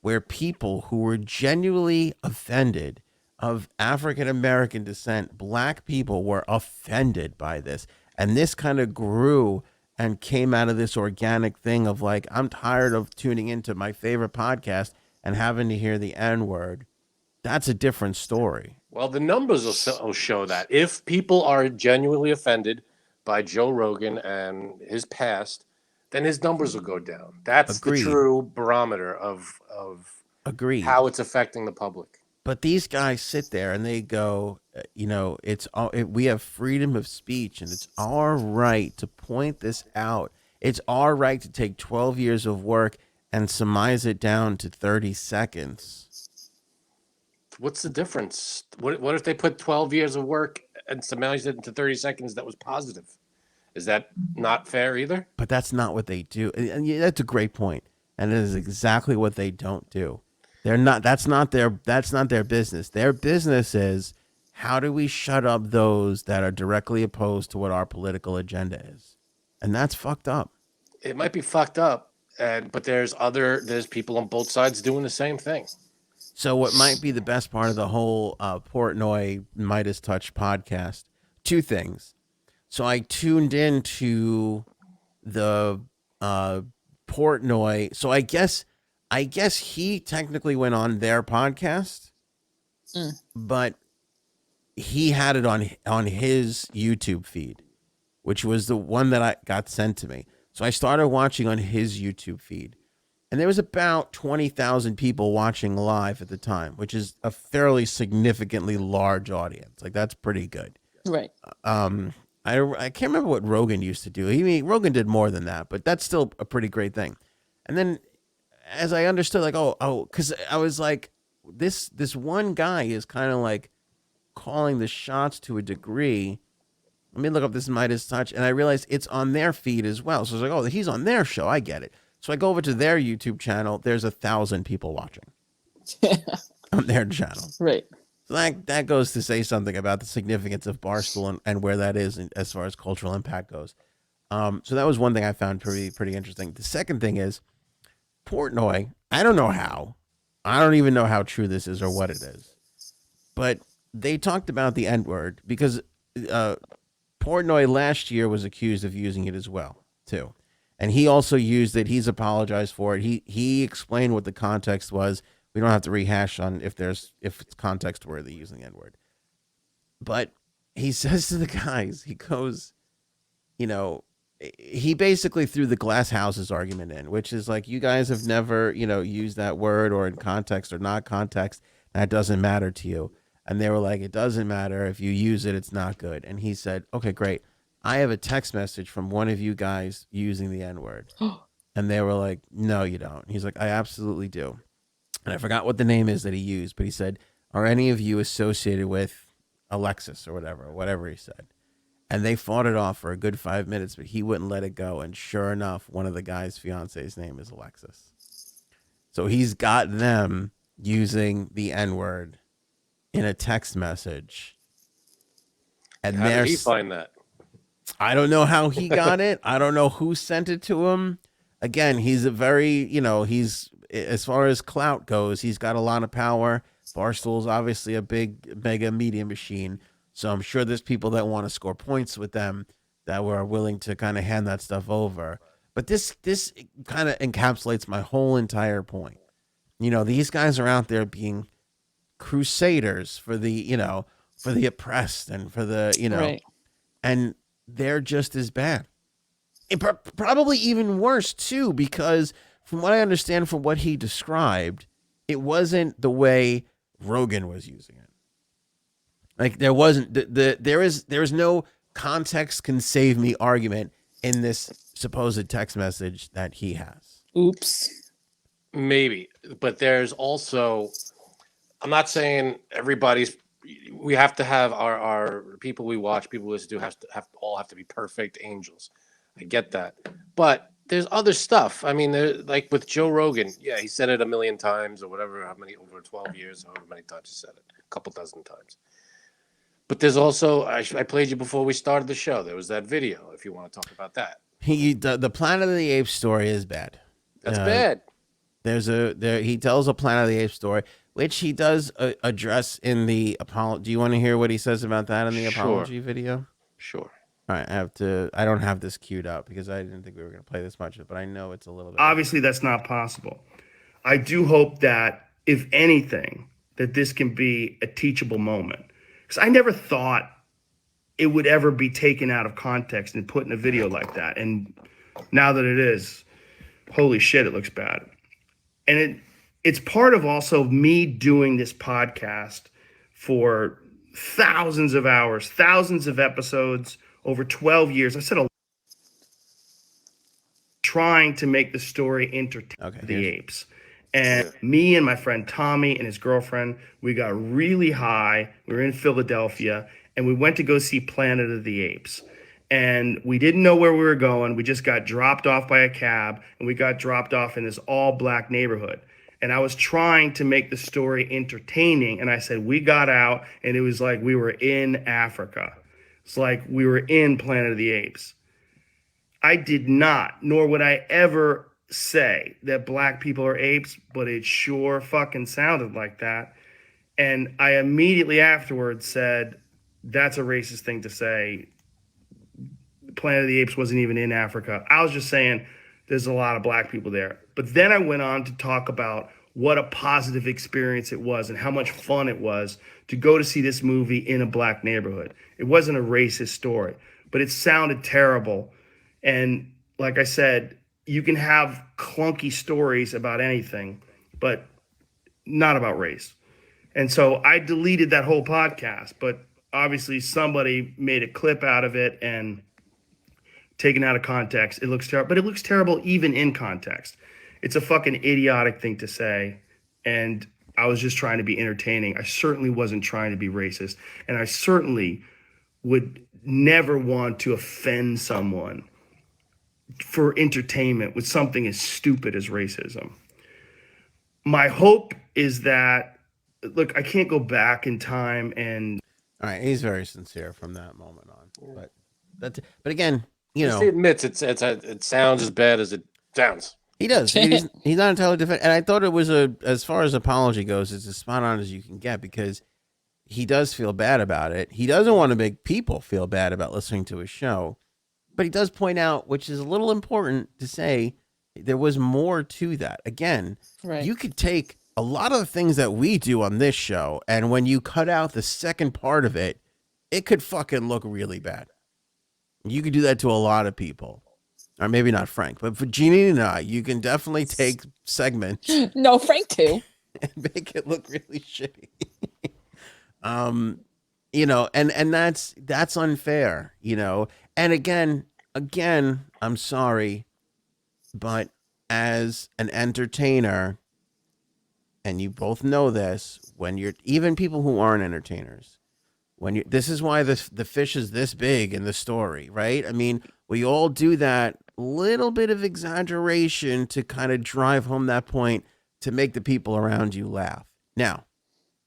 where people who were genuinely offended of African American descent, black people were offended by this, and this kind of grew and came out of this organic thing of like, I'm tired of tuning into my favorite podcast and having to hear the N word, that's a different story. Well, the numbers will show that. If people are genuinely offended by Joe Rogan and his past, then his numbers will go down. That's Agreed. the true barometer of Agreed. how it's affecting the public. But these guys sit there and they go, you know, we have freedom of speech and it's our right to point this out. It's our right to take 12 years of work and surmise it down to 30 seconds. What's the difference? What if they put 12 years of work and surmised it into 30 seconds that was positive? Is that not fair either? But that's not what they do. And yeah, that's a great point. And it is exactly what they don't do. They're not, that's not their business. Their business is, how do we shut up those that are directly opposed to what our political agenda is? And that's fucked up. It might be fucked up, but there's people on both sides doing the same thing. So what might be the best part of the whole Portnoy Midas Touch podcast, two things. So I tuned into the Portnoy. So I guess he technically went on their podcast, but he had it on his YouTube feed, which was the one that I got sent to me. So I started watching on his YouTube feed. And there was about 20,000 people watching live at the time, which is a fairly significantly large audience. Like, that's pretty good. Right. I can't remember what Rogan used to do. Rogan did more than that, but that's still a pretty great thing. And then as I understood, like, because I was like, this one guy is kind of like calling the shots to a degree. Let me look up this Midas Touch, and I realized it's on their feed as well. So I was like, oh, he's on their show. I get it. So I go over to their YouTube channel. There's 1,000 people watching on their channel. Right. So that goes to say something about the significance of Barstool and where that is as far as cultural impact goes. So that was one thing I found pretty interesting. The second thing is Portnoy. I don't know how. I don't even know how true this is or what it is. But they talked about the N-word because Portnoy last year was accused of using it as well, too. And he also used it. He's apologized for it. He explained what the context was. We don't have to rehash on if it's context worthy using the N-word. But he says to the guys, he goes, you know, he basically threw the glass houses argument in, which is like, you guys have never, you know, used that word or in context or not context. That doesn't matter to you. And they were like, it doesn't matter. If you use it, it's not good. And he said, okay, great. I have a text message from one of you guys using the N-word. And they were like, no, you don't. He's like, I absolutely do. And I forgot what the name is that he used, but he said, are any of you associated with Alexis or whatever he said. And they fought it off for a good 5 minutes, but he wouldn't let it go. And sure enough, one of the guy's fiance's name is Alexis. So he's got them using the N-word in a text message. And how did he find that? I don't know how he got it. I don't know who sent it to him. Again, he's a very, you know, he's, as far as clout goes, he's got a lot of power. Barstool's obviously a big, mega media machine. So I'm sure there's people that want to score points with them that were willing to kind of hand that stuff over. But this kind of encapsulates my whole entire point. You know, these guys are out there being crusaders for the, you know, for the oppressed and for the, you know, Right. and they're just as bad. Probably even worse, too, because from what I understand from what he described, it wasn't the way Rogan was using it. Like, there wasn't, there is no context can save me argument in this supposed text message that he has. Oops. Maybe, but there's also, I'm not saying we have to have our people we watch, people we listen to all have to be perfect angels. I get that. But there's other stuff. I mean, like with Joe Rogan, yeah, he said it a million times or whatever, over 12 years, however many times he said it, a couple dozen times. But there's also, I played you before we started the show. There was that video, if you want to talk about that. The Planet of the Apes story is bad. That's bad. He tells a Planet of the Apes story, which he does address in the apology. Do you want to hear what he says about that in the apology video? Sure. All right, I don't have this queued up because I didn't think we were going to play this much of it, but I know it's a little bit. Obviously, that's not possible. I do hope that, if anything, that this can be a teachable moment. Because I never thought it would ever be taken out of context and put in a video like that. And now that it is, holy shit, it looks bad. And it's part of also me doing this podcast for thousands of hours, thousands of episodes, over 12 years. I said a trying to make the story entertain the apes. And me and my friend Tommy and his girlfriend, we got really high. We were in Philadelphia and we went to go see Planet of the Apes. And we didn't know where we were going. We just got dropped off by a cab and we got dropped off in this all black neighborhood. And I was trying to make the story entertaining. And I said, we got out and it was like we were in Africa. It's like we were in Planet of the Apes. I did not, nor would I ever say that black people are apes, but it sure fucking sounded like that. And I immediately afterwards said, that's a racist thing to say. Planet of the Apes wasn't even in Africa. I was just saying there's a lot of black people there. But then I went on to talk about what a positive experience it was and how much fun it was to go to see this movie in a black neighborhood. It wasn't a racist story, but it sounded terrible. And like I said, you can have clunky stories about anything, but not about race. And so I deleted that whole podcast, but obviously somebody made a clip out of it and taken out of context. It looks terrible, but it looks terrible even in context. It's a fucking idiotic thing to say. And I was just trying to be entertaining. I certainly wasn't trying to be racist. And I certainly would never want to offend someone for entertainment with something as stupid as racism. My hope is that, look, I can't go back in time and. All right, he's very sincere from that moment on, but again, you know, he admits it sounds as bad as it sounds. He does. He's not entirely different, and I thought it was as far as apology goes, it's as spot on as you can get because he does feel bad about it. He doesn't want to make people feel bad about listening to his show. But he does point out, which is a little important to say, there was more to that. Again, you could take a lot of the things that we do on this show, and when you cut out the second part of it, it could fucking look really bad. You could do that to a lot of people. Or maybe not Frank, but for Jeannie and I, you can definitely take segments. No, Frank too. And make it look really shitty. You know, and that's unfair, you know. And again, I'm sorry, but as an entertainer, and you both know this, when you're even people who aren't entertainers, this is why the fish is this big in the story, right? I mean, we all do that little bit of exaggeration to kind of drive home that point to make the people around you laugh. Now,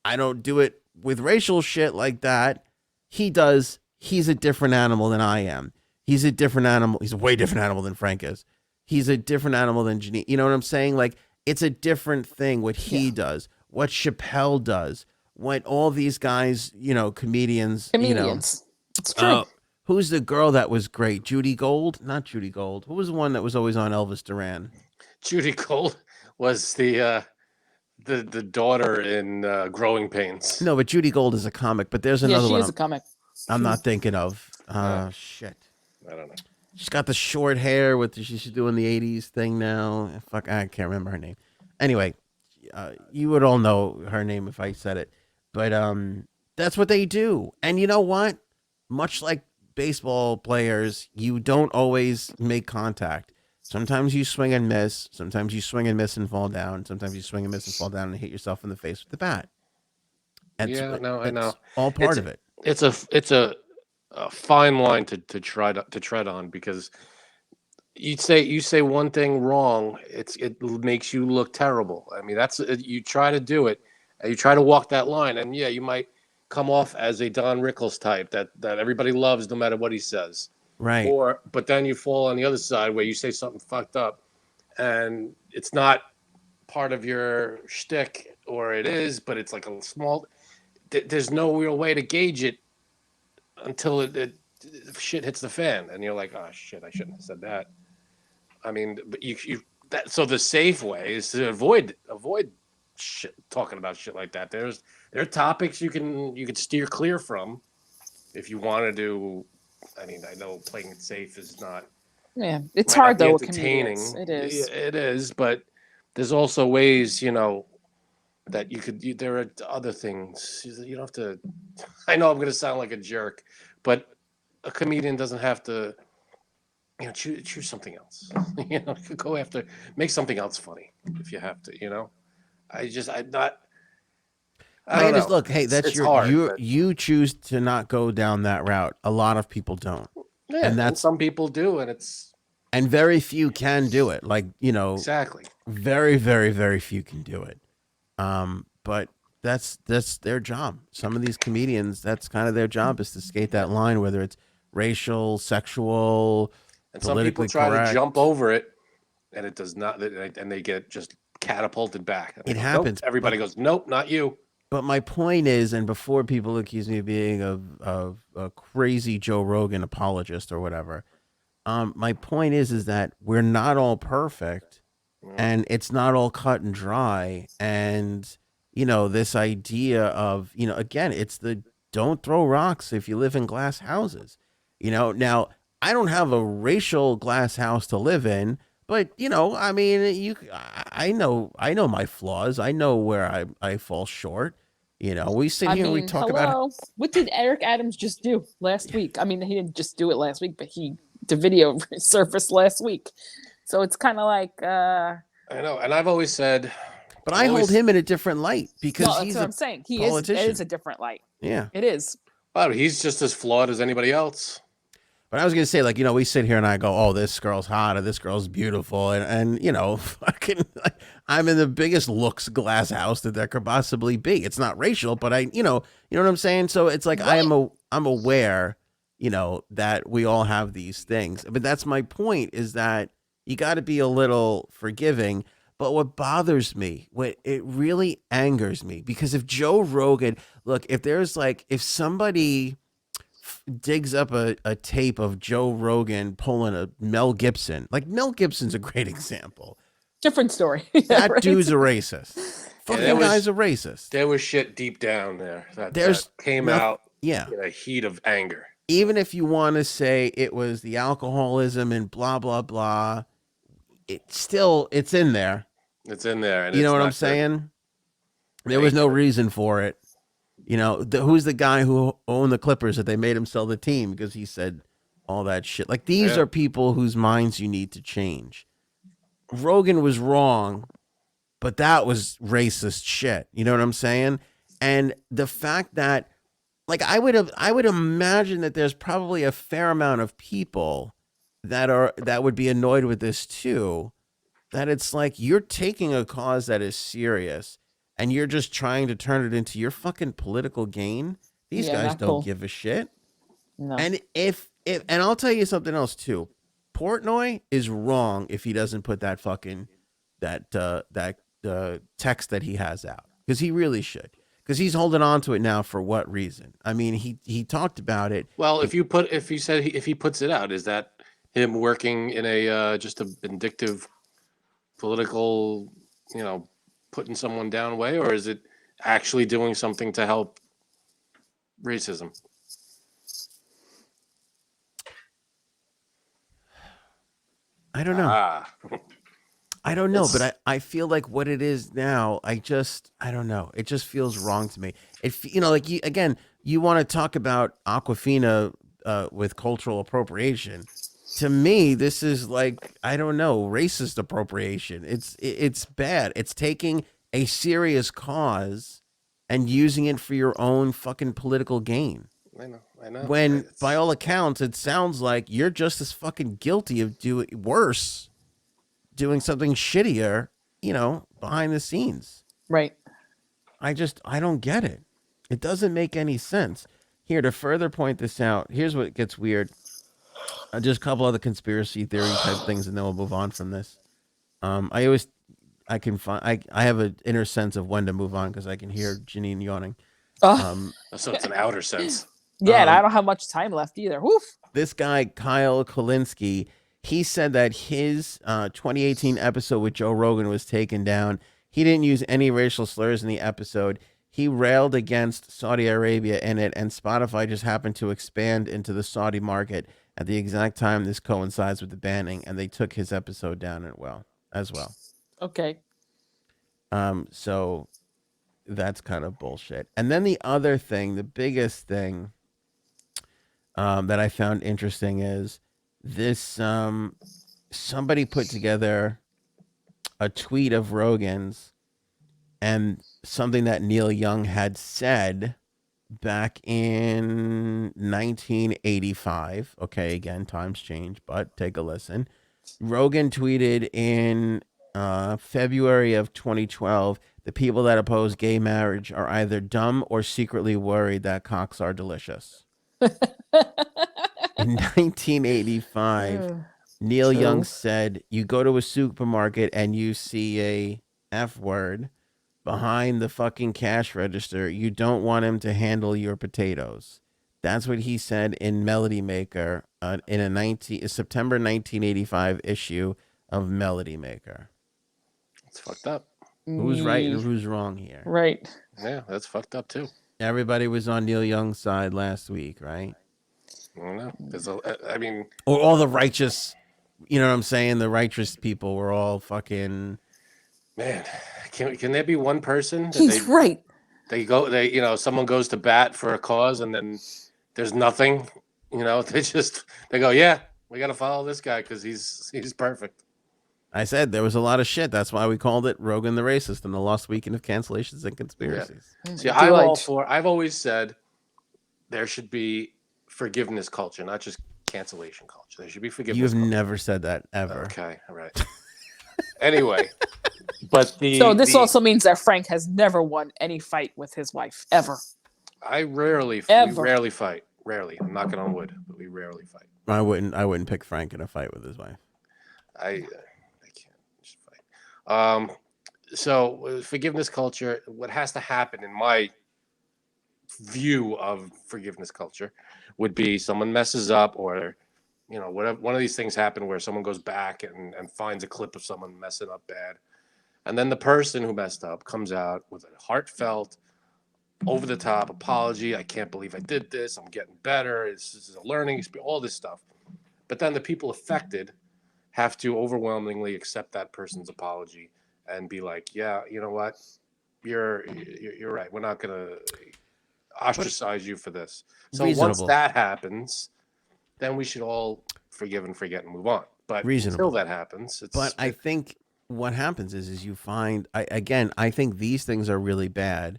I don't do it with racial shit like that. He does. He's a different animal than I am. He's a different animal. He's a way different animal than Frank is. He's a different animal than Janine. You know what I'm saying? Like, it's a different thing what he does, what Chappelle does, what all these guys, you know, comedians. You know, it's true. Who's the girl that was great? Judy Gold? Not Judy Gold. Who was the one that was always on Elvis Duran? Judy Gold was the daughter in Growing Pains. No, but Judy Gold is a comic. But there's another one. She is a comic. I'm not thinking of. Shit. I don't know. She's got the short hair she's doing the 80s thing now. Fuck, I can't remember her name. Anyway, you would all know her name if I said it. But that's what they do. And you know what? Much like baseball players, you don't always make contact. Sometimes you swing and miss. Sometimes you swing and miss and fall down. Sometimes you swing and miss and fall down and hit yourself in the face with the bat. I know. All part of it. It's a fine line to tread on because you say one thing wrong, it makes you look terrible. I mean, that's you try to do it, and you try to walk that line, and you might come off as a Don Rickles type that everybody loves no matter what he says. Right. But then you fall on the other side where you say something fucked up, and it's not part of your shtick, or it is, but it's like a small. There's no real way to gauge it until it shit hits the fan, and you're like, oh shit, I shouldn't have said that. I mean, but so the safe way is to avoid shit, talking about shit like that. There are topics you can steer clear from if you want to do. I mean, I know playing it safe is not. Yeah, it's might not hard be though. With entertaining. comedians. It is. It is, but there's also ways, that you could. There are other things. You don't have to. I know I'm going to sound like a jerk, but a comedian doesn't have to. Choose something else. Go after, make something else funny if you have to. I'm not. I don't know. Look, hey, that's it's hard, you choose to not go down that route. A lot of people don't. Yeah, and some people do, and very few can do it. Like, exactly. Very, very, very few can do it. But that's their job. Some of these comedians, that's kind of their job, is to skate that line, whether it's racial, sexual, and some people try to jump over it, and it does not, and they get just catapulted back. It happens. Nope. Everybody goes, nope, not you. But my point is, and before people accuse me of being a crazy Joe Rogan apologist or whatever, my point is that we're not all perfect, and it's not all cut and dry. And this idea of again, it's the don't throw rocks if you live in glass houses. Now I don't have a racial glass house to live in, but I mean, I know my flaws. I know where I fall short. We sit here and we talk about what did Eric Adams just do last week? I mean, he didn't just do it last week, but the video surfaced last week. So it's kind of like I know, and I've always said, but I hold him in a different light because that's what I'm saying. He politician. is a different light. Yeah, it is. Well, he's just as flawed as anybody else. But I was going to say, like, we sit here and I go, oh, this girl's hot or this girl's beautiful. And fucking, I'm in the biggest looks glass house that there could possibly be. It's not racial, but you know what I'm saying? So it's like, right. I'm aware, that we all have these things. But that's my point, is that you got to be a little forgiving. But what bothers me, it really angers me, because if Joe Rogan, look, if somebody digs up a tape of Joe Rogan pulling a Mel Gibson, like Mel Gibson's a great example. Different story. That right? Dude's a racist. Fucking guy's a racist. There was shit deep down there that came out in a heat of anger. Even if you want to say it was the alcoholism and blah, blah, blah, it's in there. It's in there. And you know what I'm saying? There was no reason for it. Who's the guy who owned the Clippers that they made him sell the team because he said all that shit? Like, these are people whose minds you need to change. Rogan was wrong, but that was racist shit. You know what I'm saying? And the fact that, like, I would imagine that there's probably a fair amount of people that would be annoyed with this too. That it's like, you're taking a cause that is serious and you're just trying to turn it into your fucking political gain. These guys don't give a shit. No. And and I'll tell you something else too. Portnoy is wrong if he doesn't put that fucking that text that he has out, because he really should, because he's holding on to it now for what reason? I mean, he talked about it. Well, if he puts it out, is that him working in a just a vindictive political, putting someone down way, or is it actually doing something to help racism? I don't know. I don't know, but I feel like what it is now, I don't know. It just feels wrong to me. Like you want to talk about Aquafina with cultural appropriation. To me, this is like, I don't know, racist appropriation. It's bad. It's taking a serious cause and using it for your own fucking political gain. I know. When, by all accounts, it sounds like you're just as fucking guilty of doing something shittier, behind the scenes. Right. I don't get it. It doesn't make any sense. Here, to further point this out, here's what gets weird. Just a couple other conspiracy theory type things, and then we'll move on from this. I have an inner sense of when to move on, because I can hear Janine yawning. So it's an outer sense. Yeah, and I don't have much time left either. Woof. This guy, Kyle Kolinsky, he said that his 2018 episode with Joe Rogan was taken down. He didn't use any racial slurs in the episode. He railed against Saudi Arabia in it, and Spotify just happened to expand into the Saudi market at the exact time this coincides with the banning, and they took his episode down as well. Okay. So that's kind of bullshit. And then the other thing, the biggest thing that I found interesting is this. Somebody put together a tweet of Rogan's and something that Neil Young had said back in 1985. Okay, again, times change, but take a listen. Rogan tweeted in February of 2012, the people that oppose gay marriage are either dumb or secretly worried that cocks are delicious. In 1985, Neil Young said, you go to a supermarket and you see a F word behind the fucking cash register. You don't want him to handle your potatoes. That's what he said in Melody Maker in a September 1985 issue of Melody Maker. It's fucked up. Who's right and who's wrong here? Right. Yeah, that's fucked up too. Everybody was on Neil Young's side last week, right? I don't know. I mean, or all the righteous, you know what I'm saying? The righteous people were all fucking. Man, can there be one person? He's right. Someone goes to bat for a cause and then there's nothing. They go, yeah, we got to follow this guy because he's perfect. I said there was a lot of shit. That's why we called it Rogan the Racist and the Lost Weekend of Cancellations and Conspiracies. Yeah. See, I'm all for. I've always said there should be forgiveness culture, not just cancellation culture. There should be forgiveness. You've culture. Never said that ever. Okay, all right. Anyway, but this also means that Frank has never won any fight with his wife ever. We rarely fight. Rarely. I'm knocking on wood, but we rarely fight. I wouldn't pick Frank in a fight with his wife. I can't just fight. So forgiveness culture, what has to happen in my view of forgiveness culture would be someone messes up or whatever, one of these things happen where someone goes back and finds a clip of someone messing up bad, and then the person who messed up comes out with a heartfelt, over the top apology. I can't believe I did this. I'm getting better. This is a learning experience, all this stuff. But then the people affected have to overwhelmingly accept that person's apology and be like, yeah, you know what? You're right. We're not going to ostracize you for this. So once that happens, then we should all forgive and forget and move on. But until that happens, I think what happens is you find, I think these things are really bad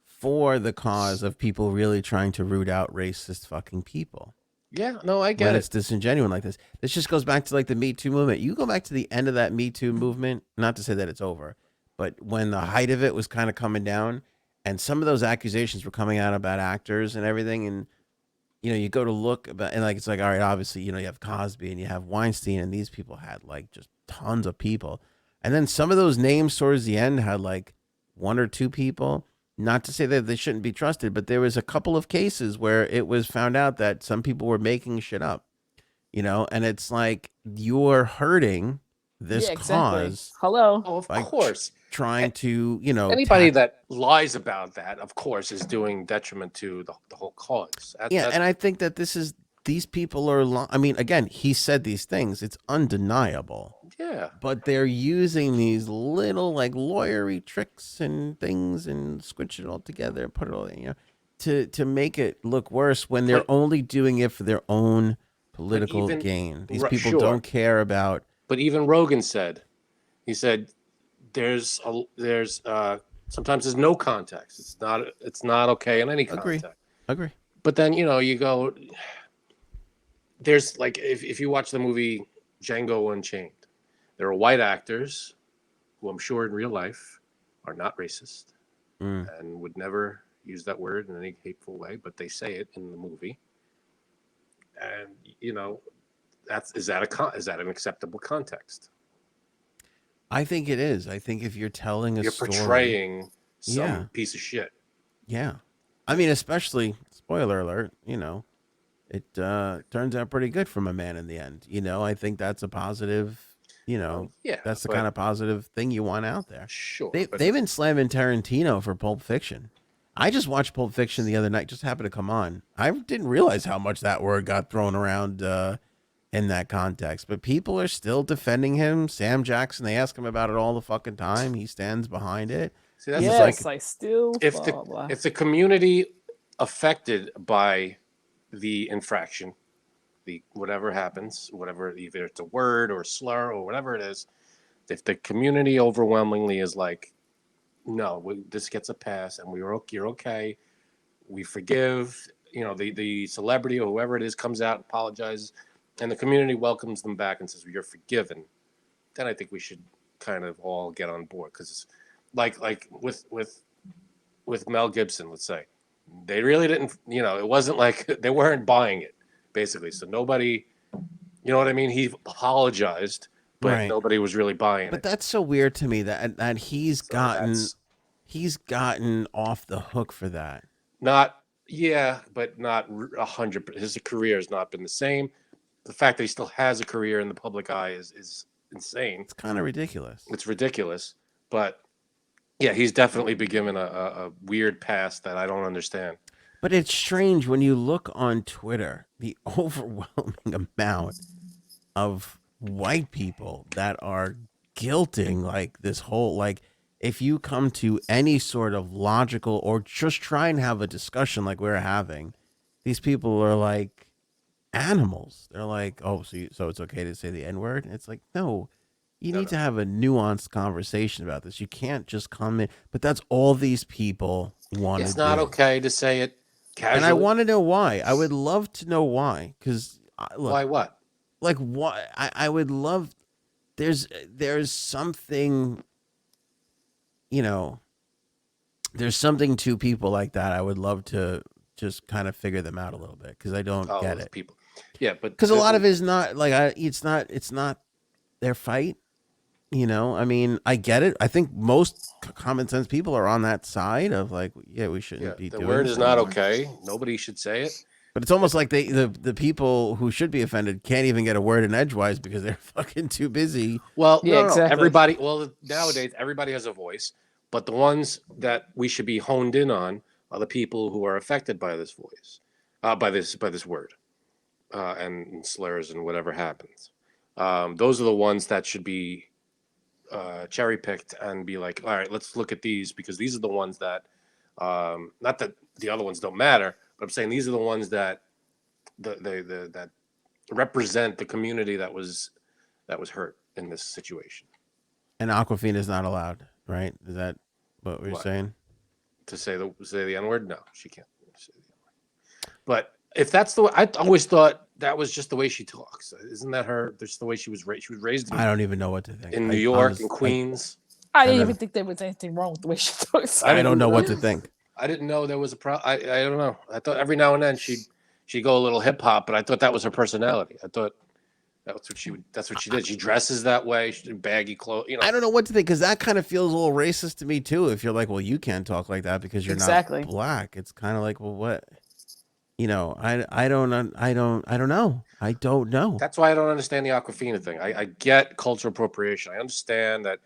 for the cause of people really trying to root out racist fucking people. Yeah, no, I get it. It's disingenuous like this. This just goes back to like the Me Too movement. You go back to the end of that Me Too movement, not to say that it's over, but when the height of it was kind of coming down and some of those accusations were coming out about actors and everything, and you go to look about, and like it's like, all right, obviously, you have Cosby and you have Weinstein, and these people had like just tons of people. And then some of those names towards the end had like one or two people. Not to say that they shouldn't be trusted, but there was a couple of cases where it was found out that some people were making shit up, and it's like you're hurting this cause. Hello. Oh, of course. Trying to, anybody that lies about that, of course, is doing detriment to the whole cause. And I think that these people are, again, he said these things. It's undeniable. Yeah. But they're using these little like lawyery tricks and things and squinch it all together, put it all in, to make it look worse when they're only doing it for their own political gain. These people don't care about. But even Rogan said, he said, there's sometimes there's no context. It's not okay in any context. Agree. But then you go. There's like if you watch the movie Django Unchained, there are white actors who I'm sure in real life are not racist and would never use that word in any hateful way, but they say it in the movie. And is that an acceptable context? I think it is. I think if you're telling you're story, portraying some piece of shit. Yeah. I mean, especially spoiler alert. You know, it turns out pretty good from a man in the end. You know, I think that's a positive. You know, Yeah, that's the but kind of positive thing you want out there. sure. But They've been slamming Tarantino for Pulp Fiction. I just watched Pulp Fiction the other night. Just happened to come on. I didn't realize how much that word got thrown around in that context. But people are still defending him. Sam Jackson. They ask him about it all the fucking time. He stands behind it. see, that's He's the Yes, like, I still if blah, the blah, blah. if the community affected by the infraction, the whatever happens, whatever, either it's a word or a slur or whatever it is, if the community overwhelmingly is like, no, this gets a pass, and you're okay, we forgive, you know, the celebrity or whoever it is comes out, apologizes, and the community welcomes them back and says, well, you're forgiven, then I think we should kind of all get on board. Because like with Mel Gibson, let's say, they really didn't, you know, it wasn't like they weren't buying it, basically. So nobody, you know what I mean? He apologized, but right. nobody was really buying But it. that's so weird to me that he's So gotten that's off the hook for that. not, yeah, but not 100. His career has not been the same. The fact that he still has a career in the public eye is insane. It's kind of ridiculous. It's ridiculous. But yeah, he's definitely been given a weird pass that I don't understand. But it's strange when you look on Twitter, the overwhelming amount of white people that are guilting like this whole, like, if you come to any sort of logical or just try and have a discussion like we're having, these people are like animals. They're like, oh, so it's okay to say the N word? It's like, no, you No, need no. to have a nuanced conversation about this. You can't just come in, but that's all these people want to do. It's not okay to say it casually. And I want to know why. I would love to know why. Because look, Why what? like why? I would love. There's something. You know, there's something to people like that. I would love to just kind of figure them out a little bit because I don't Oh, get those it. people. Yeah, but Because a lot of it is not like it's not their fight. You know, I mean, I get it. I think most common sense people are on that side of like, yeah, we shouldn't be the doing word this is not anymore. okay. Nobody should say it. But it's almost like the people who should be offended can't even get a word in edgewise because they're fucking too busy. Well, Yeah, no. exactly. Everybody. Well, nowadays everybody has a voice, but the ones that we should be honed in on are the people who are affected by this voice, by this word, and slurs and whatever happens. Those are the ones that should be cherry picked and be like, all right, let's look at these because these are the ones that, not that the other ones don't matter, but I'm saying these are the ones that that represent the community that was hurt in this situation. And Aquafina is not allowed, right? Is that what we're What? saying? To say the N word, no, she can't say the N word. But if that's the way, I always thought that was just the way she talks. Isn't that her? Just the way she was raised. She was raised I don't even know what to think. in New York and Queens. I didn't know. even think there was anything wrong with the way she talks. I don't know what to think. I didn't know there was a problem. I don't know. I thought every now and then she'd go a little hip hop, but I thought that was her personality. I thought that's what she would. That's what she did. She dresses that way. She did baggy clothes. You know. I don't know what to think because that kind of feels a little racist to me too. If you're like, well, you can't talk like that because you're Exactly. not black. It's kind of like, well, what? You know, I don't know. I don't know. That's why I don't understand the Aquafina thing. I get cultural appropriation. I understand that,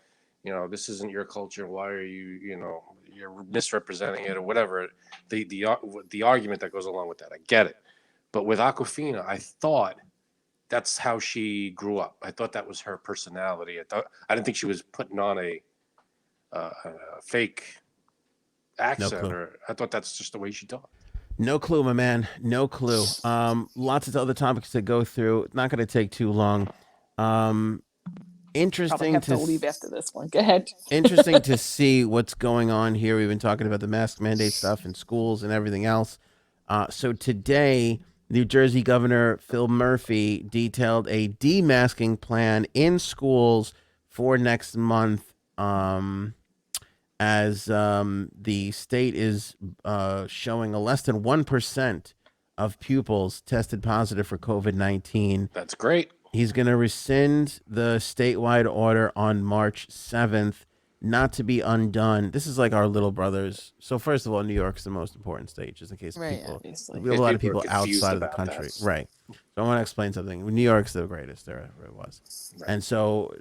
you know, this isn't your culture. Why are you're misrepresenting it or whatever. The argument that goes along with that. I get it. But with Aquafina, I thought that's how she grew up. I thought that was her personality. I didn't think she was putting on a fake accent. clue. Or I thought that's just the way she talked. No clue, my man. No clue. Lots of other topics to go through. Not going to take too long. Probably Interesting have to leave after this one. Go ahead. interesting to see what's going on here. We've been talking about the mask mandate stuff in schools and everything else. So today, New Jersey Governor Phil Murphy detailed a demasking plan in schools for next month. As the state is showing a less than 1% of pupils tested positive for COVID-19. That's great. He's going to rescind the statewide order on March 7th. not to be undone. This is like our little brothers. So first of all, New York's the most important state, just in case Right, people. obviously. We have a lot of People are people confused outside of the about country, that. right? So I want to explain something. New York's the greatest there ever was, Right. and so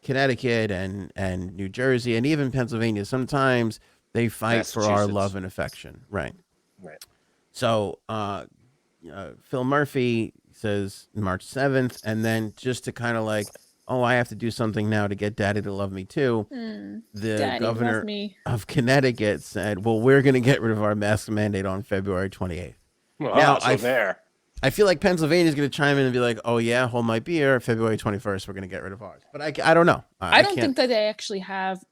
Connecticut and New Jersey and even Pennsylvania. Sometimes they fight for our Massachusetts. love and affection, right? Right. So Phil Murphy says March 7th, and then just to kind of like, oh, I have to do something now to get Daddy to love me too. The Daddy, love governor me. of Connecticut said, well, we're going to get rid of our mask mandate on February 28th. Well, Now, so there. I feel like Pennsylvania is going to chime in and be like, oh, yeah, hold my beer. February 21st, we're going to get rid of ours. But I don't know. I don't can't. think that they actually have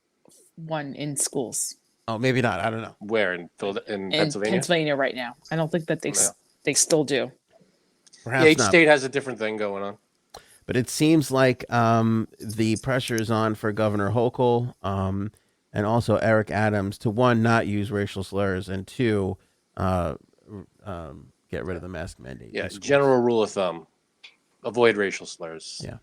one in schools Oh, maybe not. I don't know. Where in in Pennsylvania? Pennsylvania right now. I don't think that they No. they still do. Perhaps Yeah, each not. state has a different thing going on. But it seems like the pressure is on for Governor Hochul and also Eric Adams to, one, not use racial slurs, and two, get rid of the mask mandate. Yeah, in schools. general rule of thumb: avoid racial slurs. Yeah.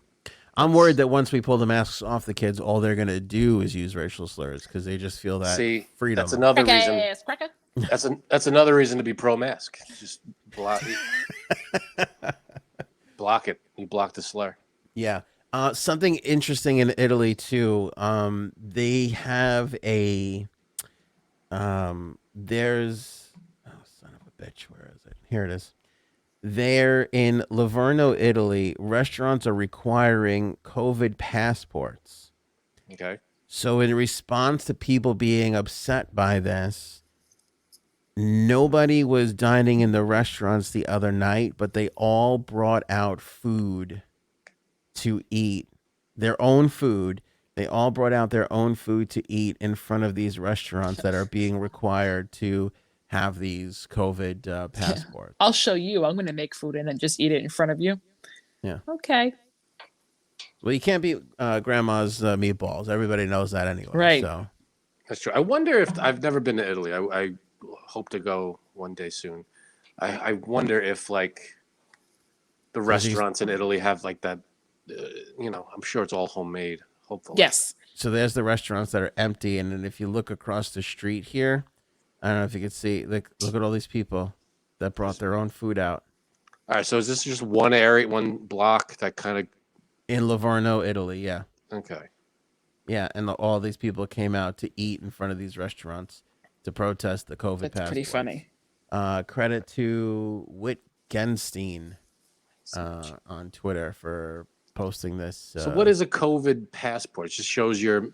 I'm worried that once we pull the masks off the kids, all they're going to do is use racial slurs because they just feel that See, freedom. that's another reason. Crackers, cracker. That's another reason to be pro-mask. Just block block it. You block the slur. Yeah. Something interesting in Italy too. They have a there's son of a bitch, where is it? Here it is. There in Livorno, Italy, restaurants are requiring COVID passports. Okay. So in response to people being upset by this, nobody was dining in the restaurants the other night, but they all brought out food to eat, their own food. They all brought out their own food to eat in front of these restaurants that are being required to have these COVID passports. I'll show you. I'm going to make food and then just eat it in front of you. Yeah. Okay. Well, you can't beat grandma's meatballs. Everybody knows that anyway. Right. So That's true. I wonder if I've never been to Italy. I hope to go one day soon. I wonder if like the restaurants in Italy have like that. I'm sure it's all homemade. Hopefully. Yes. So there's the restaurants that are empty, and then if you look across the street here, I don't know if you can see. Look at all these people that brought their own food out All right. So is this just one area, one block that kind of? in Livorno, Italy. Yeah, Okay. yeah, and all these people came out to eat in front of these restaurants to protest the COVID That's passports. pretty funny. Credit to Wittgenstein on Twitter for posting this. So what is a COVID passport? It just shows you're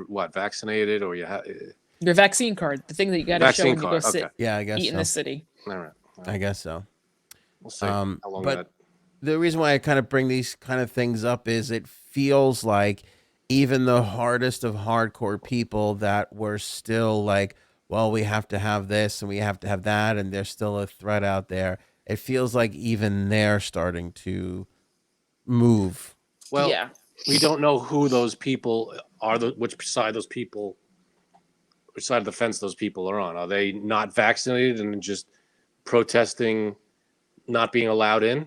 what, vaccinated or Your vaccine card, the thing that you got to show when you go card. sit, Okay. Yeah, I guess eat so. in the city. All right. I guess so. We'll see how long but that. the reason why I kind of bring these kind of things up is it feels like even the hardest of hardcore people that were still like, well, we have to have this and we have to have that, and there's still a threat out there. It feels like even they're starting to move. Well, Yeah. we don't know who those people are. Which side of the fence those people are on. Are they not vaccinated and just protesting not being allowed in?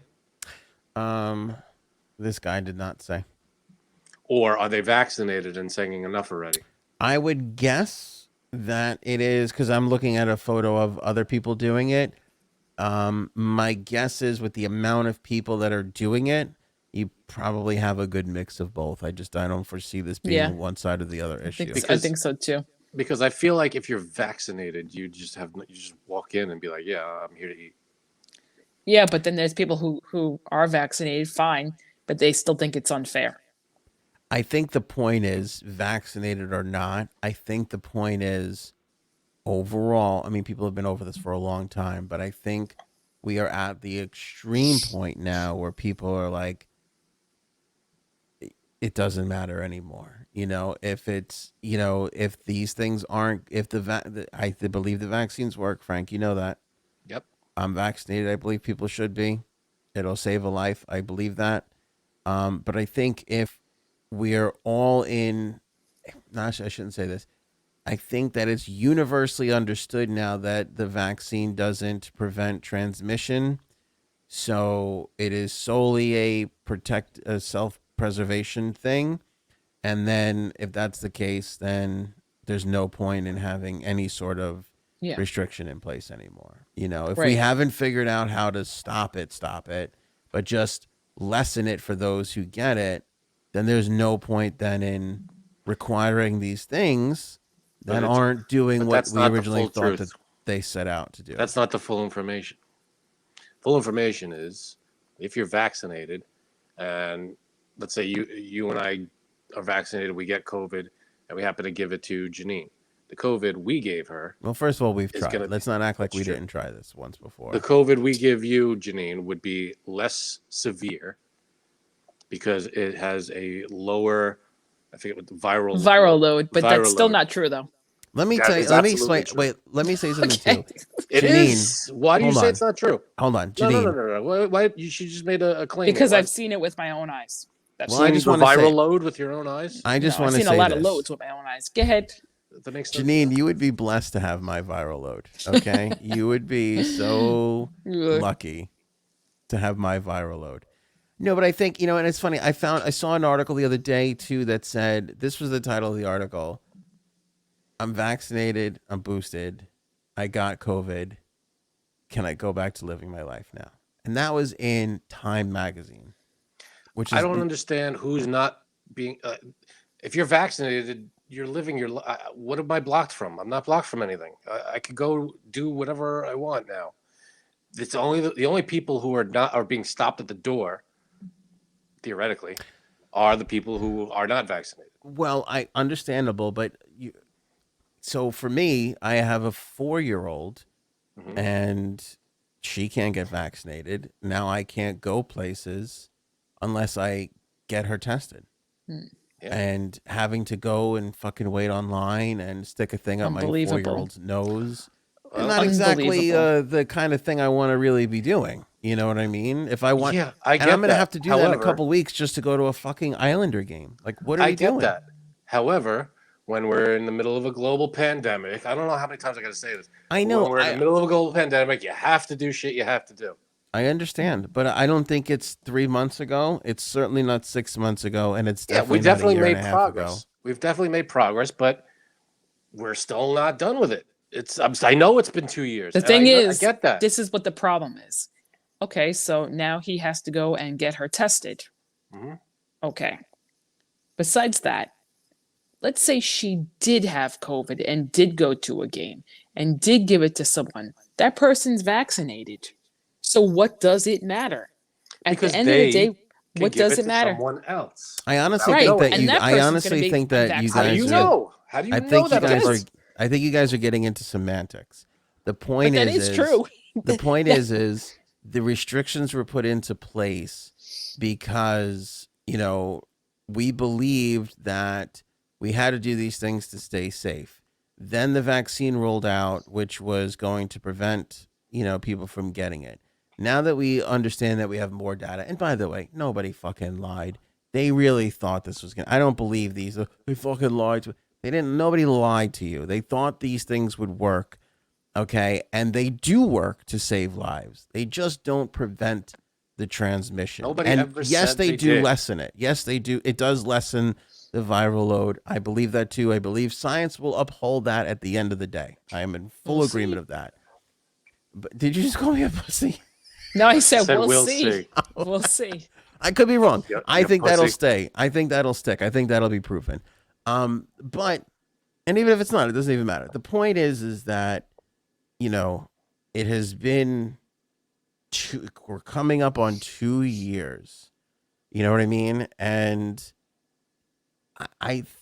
This guy did not say. Or are they vaccinated and saying enough already? I would guess that it is because I'm looking at a photo of other people doing it. My guess is with the amount of people that are doing it, you probably have a good mix of both. I don't foresee this being Yeah. one side or the other I issue. think, I think so too. Because I feel like if you're vaccinated, you just walk in and be like, yeah, I'm here to eat. Yeah, but then there's people who are vaccinated, fine, but they still think it's unfair. I think the point is, vaccinated or not, I think the point is overall, I mean, people have been over this for a long time, but I think we are at the extreme point now where people are like, it doesn't matter anymore. If it's, if these things aren't, if I believe the vaccines work, Frank, you know that. Yep. I'm vaccinated. I believe people should be. It'll save a life. I believe that. But I think if we are all in, I shouldn't say this. I think that it's universally understood now that the vaccine doesn't prevent transmission. So it is solely a self-preservation thing. And then if that's the case, then there's no point in having any sort of Yeah. restriction in place anymore. You know, if we Right. haven't figured out how to stop it, but just lessen it for those who get it, then there's no point then in requiring these things But that it's- aren't doing but what that's we not the originally full thought truth. that they set out to do. That's not the full information. Full information is if you're vaccinated, and let's say you and I are vaccinated, we get COVID, and we happen to give it to Janine. The COVID we gave her, Well, first of all, we've It's tried. gonna- Let's not act like that's we true. didn't try this once before. the COVID we give you, Janine, would be less severe because it has a lower, I forget what the viral load, but Viral that's still load. not true though. Let me That tell you. is Let me absolutely explain. true. Wait. Let me say something Okay. too. It Janine, is. Why do you hold say on. it's not true? Hold on, No, Janine. no. Why you just made a claim? Because Why- I've seen it with my own eyes. That's Well, I seen just the wanna viral say- load with your own eyes. I just I've want to seen say a lot this. of loads with my own eyes. Go ahead. That makes sense. Janine, you would be blessed to have my viral load. Okay, you would be so lucky to have my viral load. No, but I think, you know, and it's funny. I saw an article the other day too that said, this was the title of the article: "I'm vaccinated. I'm boosted. I got COVID. Can I go back to living my life now?" And that was in Time magazine, which is I don't understand who's not being. If you're vaccinated, you're living your. What am I blocked from? I'm not blocked from anything. I could go do whatever I want now. It's only the only people who are being stopped at the door, theoretically, are the people who are not vaccinated. Well, understandable, but so for me, I have a 4-year-old Mhm. and she can't get vaccinated. Now I can't go places unless I get her tested. Hmm. Yeah. And having to go and fucking wait online and stick a thing up my Unbelievable. 4-year-old's nose. Well, Not exactly Unbelievable. the kind of thing I want to really be doing. You know what I mean? If I want, Yeah, I get and I'm gonna that. have to do that in a However, couple weeks just to go to a fucking Islander game. Like, what are I we get doing? that. However, when we're in the middle of a global pandemic, I don't know how many times I got to say this. I know. When we're in the middle of a global pandemic, you have to do shit you have to do. I understand, but I don't think it's 3 months ago. It's certainly not 6 months ago, and it's Yeah, we definitely definitely not a year made and a half ago. progress. We've definitely made progress, but we're still not done with it. I know it's been 2 years. The and thing I is, get that. this is what the problem is. Okay, so now he has to go and get her tested. Mhm. Okay. Besides that, let's say she did have COVID and did go to a game and did give it to someone. That person's vaccinated. So what does it matter? At Because the end of they the day, Can what give does it to matter? Someone else. I honestly Right, think that and you. that I person's gonna honestly be think that you unvaccinated. How do guys you are. know? How do you I know think you that? guys about are. I think you guys are getting into semantics. The point But that is is true. The point is the restrictions were put into place because, you know, we believed that we had to do these things to stay safe. Then the vaccine rolled out, which was going to prevent, you know, people from getting it. Now that we understand that we have more data, and by the way, nobody fucking lied. They really thought this was I don't believe these. They fucking lied. They didn't. Nobody lied to you. They thought these things would work. Okay, and they do work to save lives. They just don't prevent the transmission. Nobody and ever yes, said they they do did. lessen it. Yes, they do. It does lessen the viral load. I believe that too. I believe science will uphold that at the end of the day. I am in full We'll agreement see. of that. But did you just call me a pussy? No, I said, Said we'll see. We'll see. I could be wrong. Yep, I yep, think that'll pussy. stay. I think that'll stick. I think that'll be proven. But and even if it's not, it doesn't even matter. The point is that, you know, it has been we're coming up on 2 years. You know what I mean? And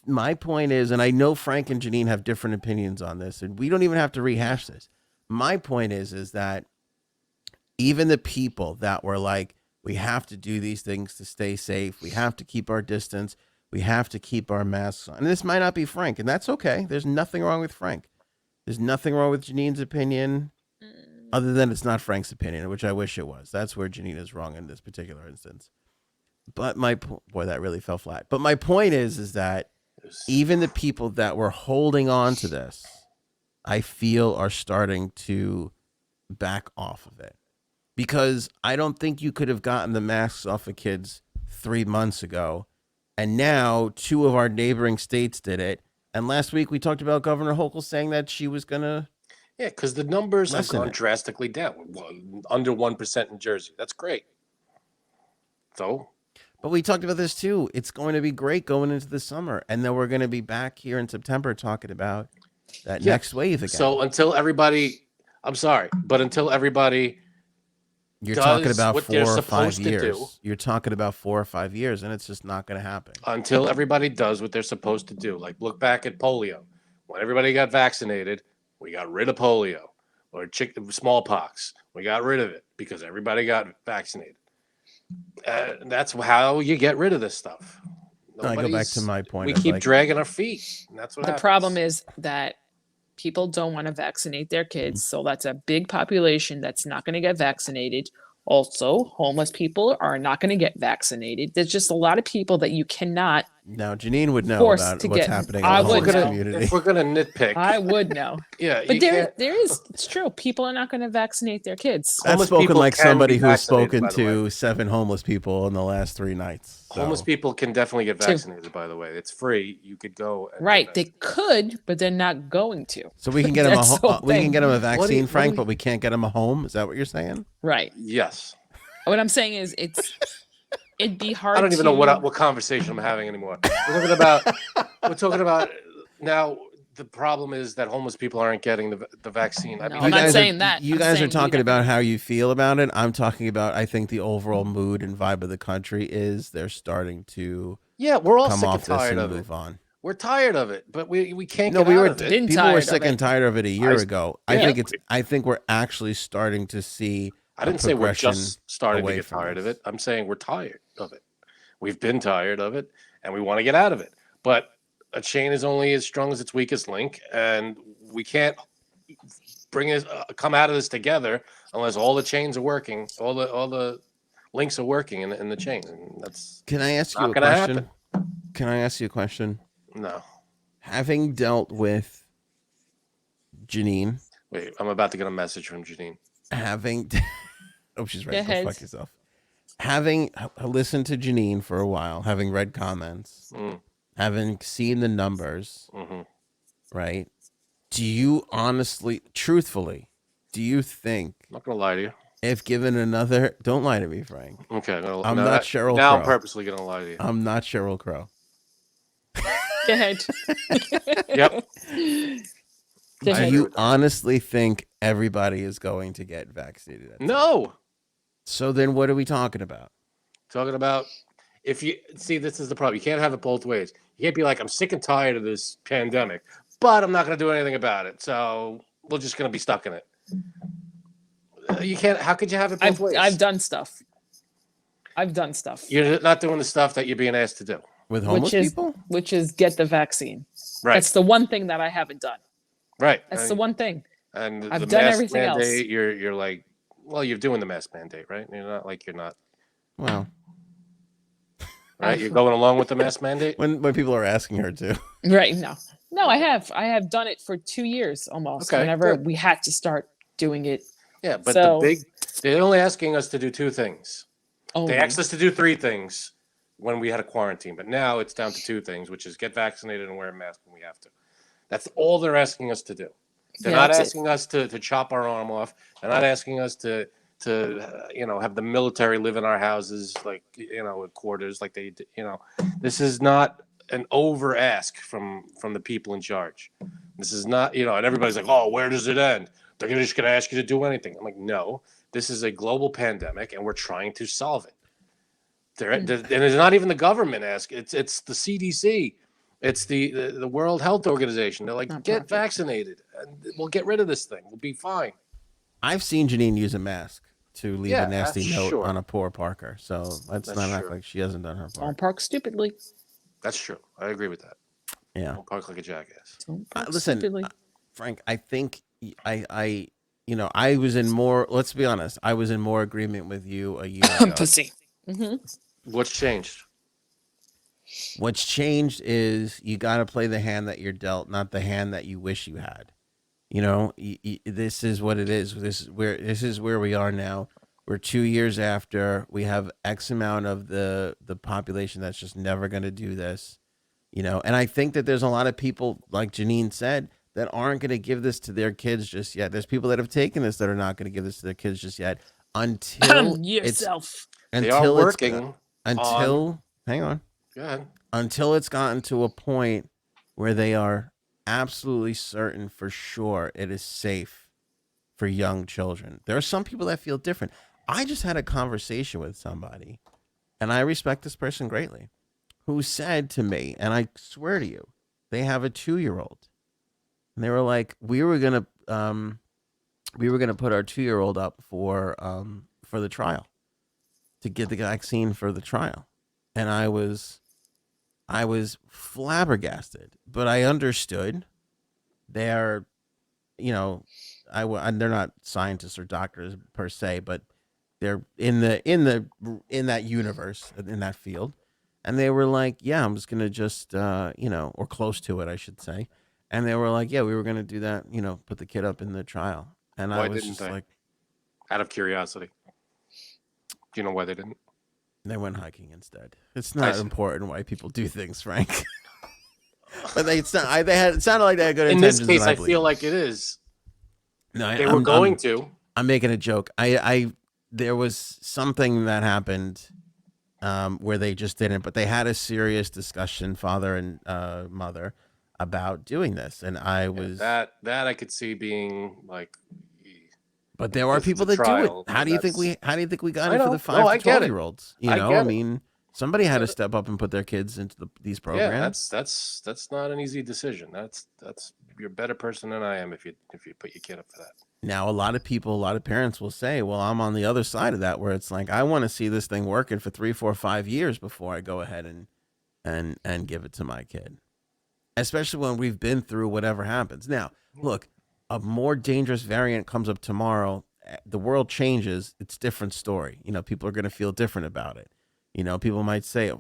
my point is, and I know Frank and Janine have different opinions on this, and we don't even have to rehash this. My point is that even the people that were like, we have to do these things to stay safe, we have to keep our distance, we have to keep our masks on. And this might not be Frank, and that's okay. There's nothing wrong with Frank. There's nothing wrong with Janine's opinion, other than it's not Frank's opinion, which I wish it was. That's where Janine is wrong in this particular instance. But boy, that really fell flat. But my point is that even the people that were holding on to this, I feel are starting to back off of it. Because I don't think you could have gotten the masks off of kids 3 months ago And now 2 of our neighboring states did it. And last week we talked about Governor Hochul saying that she was going to. Yeah, because the numbers have Lessen gone it. drastically down. Under 1% in Jersey. That's great. So, But we talked about this too. It's going to be great going into the summer. And then we're going to be back here in September talking about that Yeah. next wave again. so until everybody, I'm sorry, but until everybody You're does talking about what 4 they're or 5 supposed to years. do. You're talking about 4 or 5 years, and it's just not going to happen. Until everybody does what they're supposed to do. Like, look back at polio. When everybody got vaccinated, we got rid of polio. Or smallpox. We got rid of it because everybody got vaccinated. That's how you get rid of this stuff. I go back to my point. We of keep like, dragging our feet. And that's what The happens. problem is that people don't want to vaccinate their kids. So that's a big population that's not going to get vaccinated. Also, homeless people are not going to get vaccinated. There's just a lot of people that you cannot. now, Janine would know Forced about to what's get- happening I in the would homeless know. community. If we're gonna nitpick, I would know. yeah, But you there can't- is, it's true. People are not going to vaccinate their kids. That's homeless spoken people like can somebody be who's vaccinated, spoken by the way. to 7 homeless people in the last 3 nights. So. Homeless people can definitely get Two. vaccinated. By the way, it's free. You could go. And Right. get They could, but they're not going to. So we can get them That's the we can thing. get them a What do vaccine, you- Frank, but we can't get them a home. Is that what you're saying? Right. Yes. What I'm saying is it'd be hard I don't even know to- what conversation I'm having anymore. We're talking about now. The problem is that homeless people aren't getting the vaccine. No, I mean, I'm not guys saying are, that. You I'm guys are saying we talking don't- about how you feel about it. I'm talking about, I think the overall mood and vibe of the country is they're starting to yeah, we're all come sick and off this tired and of it. move on. We're tired of it, but we can't No, get we out were of it. Been people were tired of sick it. and tired of it a year I- ago. yeah. I think we're actually starting to see. I didn't say we're progression just starting to away get from tired of this. it. I'm saying we're tired of it. We've been tired of it, and we want to get out of it. But a chain is only as strong as its weakest link, and we can't come out of this together unless all the chains are working, all the links are working in the chain, and that's Can I ask you not a gonna question? happen. Can I ask you a question? no. Having dealt with Janine, Wait, I'm about to get a message from Janine. having oh, she's ready. Go Go ahead. fuck yourself. Having listened to Janine for a while, having read comments, Mm, having seen the numbers, hmm right? Do you honestly, truthfully, do you think I'm not gonna lie to you. if given another, don't lie to me, Frank. Okay, I'm not Sheryl Now I'm Crow. purposely gonna lie to you. I'm not Sheryl Crow. Go ahead. Yep. Go Do ahead. you honestly think everybody is going to get vaccinated? No. So then what are we talking about? Talking about if you see, this is the problem. You can't have it both ways. You can't be like, I'm sick and tired of this pandemic, but I'm not going to do anything about it. So we're just going to be stuck in it. You can't. How could you have it both ways? I've done stuff. I've done stuff. You're not doing the stuff that you're being asked to do. With homeless people? Which is get the vaccine. Right. That's the one thing that I haven't done. Right. That's and, the one thing. And I've the done mask everything else. mandate, you're like, well, you're doing the mask mandate, right? You're not like you're not, Well, right? You're going along with the mask mandate. when people are asking her to. Right. No, I have done it for 2 years almost. Okay, Whenever good. we had to start doing it. Yeah, but So- they're only asking us to do 2 things. Only. They asked us to do 3 things when we had a quarantine, but now it's down to 2 things, which is get vaccinated and wear a mask when we have to. That's all they're asking us to do. They're Yeah, not that's it. asking us to chop our arm off. They're not asking us to have the military live in our houses, like, with quarters like they, this is not an over ask from the people in charge. This is not, and everybody's like, oh, where does it end? They're just going to ask you to do anything. I'm like, no, this is a global pandemic and we're trying to solve it. And it's not even the government ask. It's the CDC. It's the World Health Organization. They're like, Not get profit. vaccinated and we'll get rid of this thing. We'll be fine. I've seen Janine use a mask to leave Yeah, a nasty note sure. on a poor Parker. So let's That's not act true. like she hasn't done her Don't part. park stupidly. That's true. I agree with that. Yeah. Don't park like a jackass. Don't park Listen, stupidly. Frank, I think I was in more, let's be honest, I was in more agreement with you a year ago. Pussy. Hmm. What's changed? What's changed is you got to play the hand that you're dealt, not the hand that you wish you had. This is what it is. This is where we are now. We're 2 years after. We have X amount of the population that's just never going to do this, you know. And I think that there's a lot of people, like Janine said, that aren't going to give this to their kids just yet. There's people that have taken this that are not going to give this to their kids just yet until Yourself. They are working until hang on. Go ahead. Until it's gotten to a point where they are absolutely certain for sure it is safe for young children. There are some people that feel different. I just had a conversation with somebody, and I respect this person greatly, who said to me, and I swear to you, they have a 2-year-old, and they were like, we were gonna put our 2-year-old up for the trial, to get the vaccine for the trial, and I was flabbergasted, but I understood. They're, you know, they're not scientists or doctors per se, but they're in that universe, in that field, and they were like, yeah, I'm just gonna just or close to it, I should say, and they were like, yeah, we were gonna do that, put the kid up in the trial, and Why I was didn't just they? like, Out of curiosity, do you know why they didn't? they went hiking instead. It's not important why people do things, Frank. But it sounded like they had good In intentions. this case, I believe feel it. like it is. No, They were going to. I'm making a joke. There was something that happened where they just didn't, but they had a serious discussion, father and mother, about doing this, and I was that I could see being like. But there are people that do it. How do you think we got it for the 5 to 12-year-olds? I mean, somebody had to step up and put their kids into these programs. Yeah, that's not an easy decision. That's you're a better person than I am if you put your kid up for that. Now, a lot of parents will say, well, I'm on the other side of that, where it's like, I want to see this thing working for 3, 4, 5 years before I go ahead and give it to my kid, especially when we've been through whatever happens. Now, look, a more dangerous variant comes up tomorrow. The world changes. It's a different story. People are going to feel different about it. People might say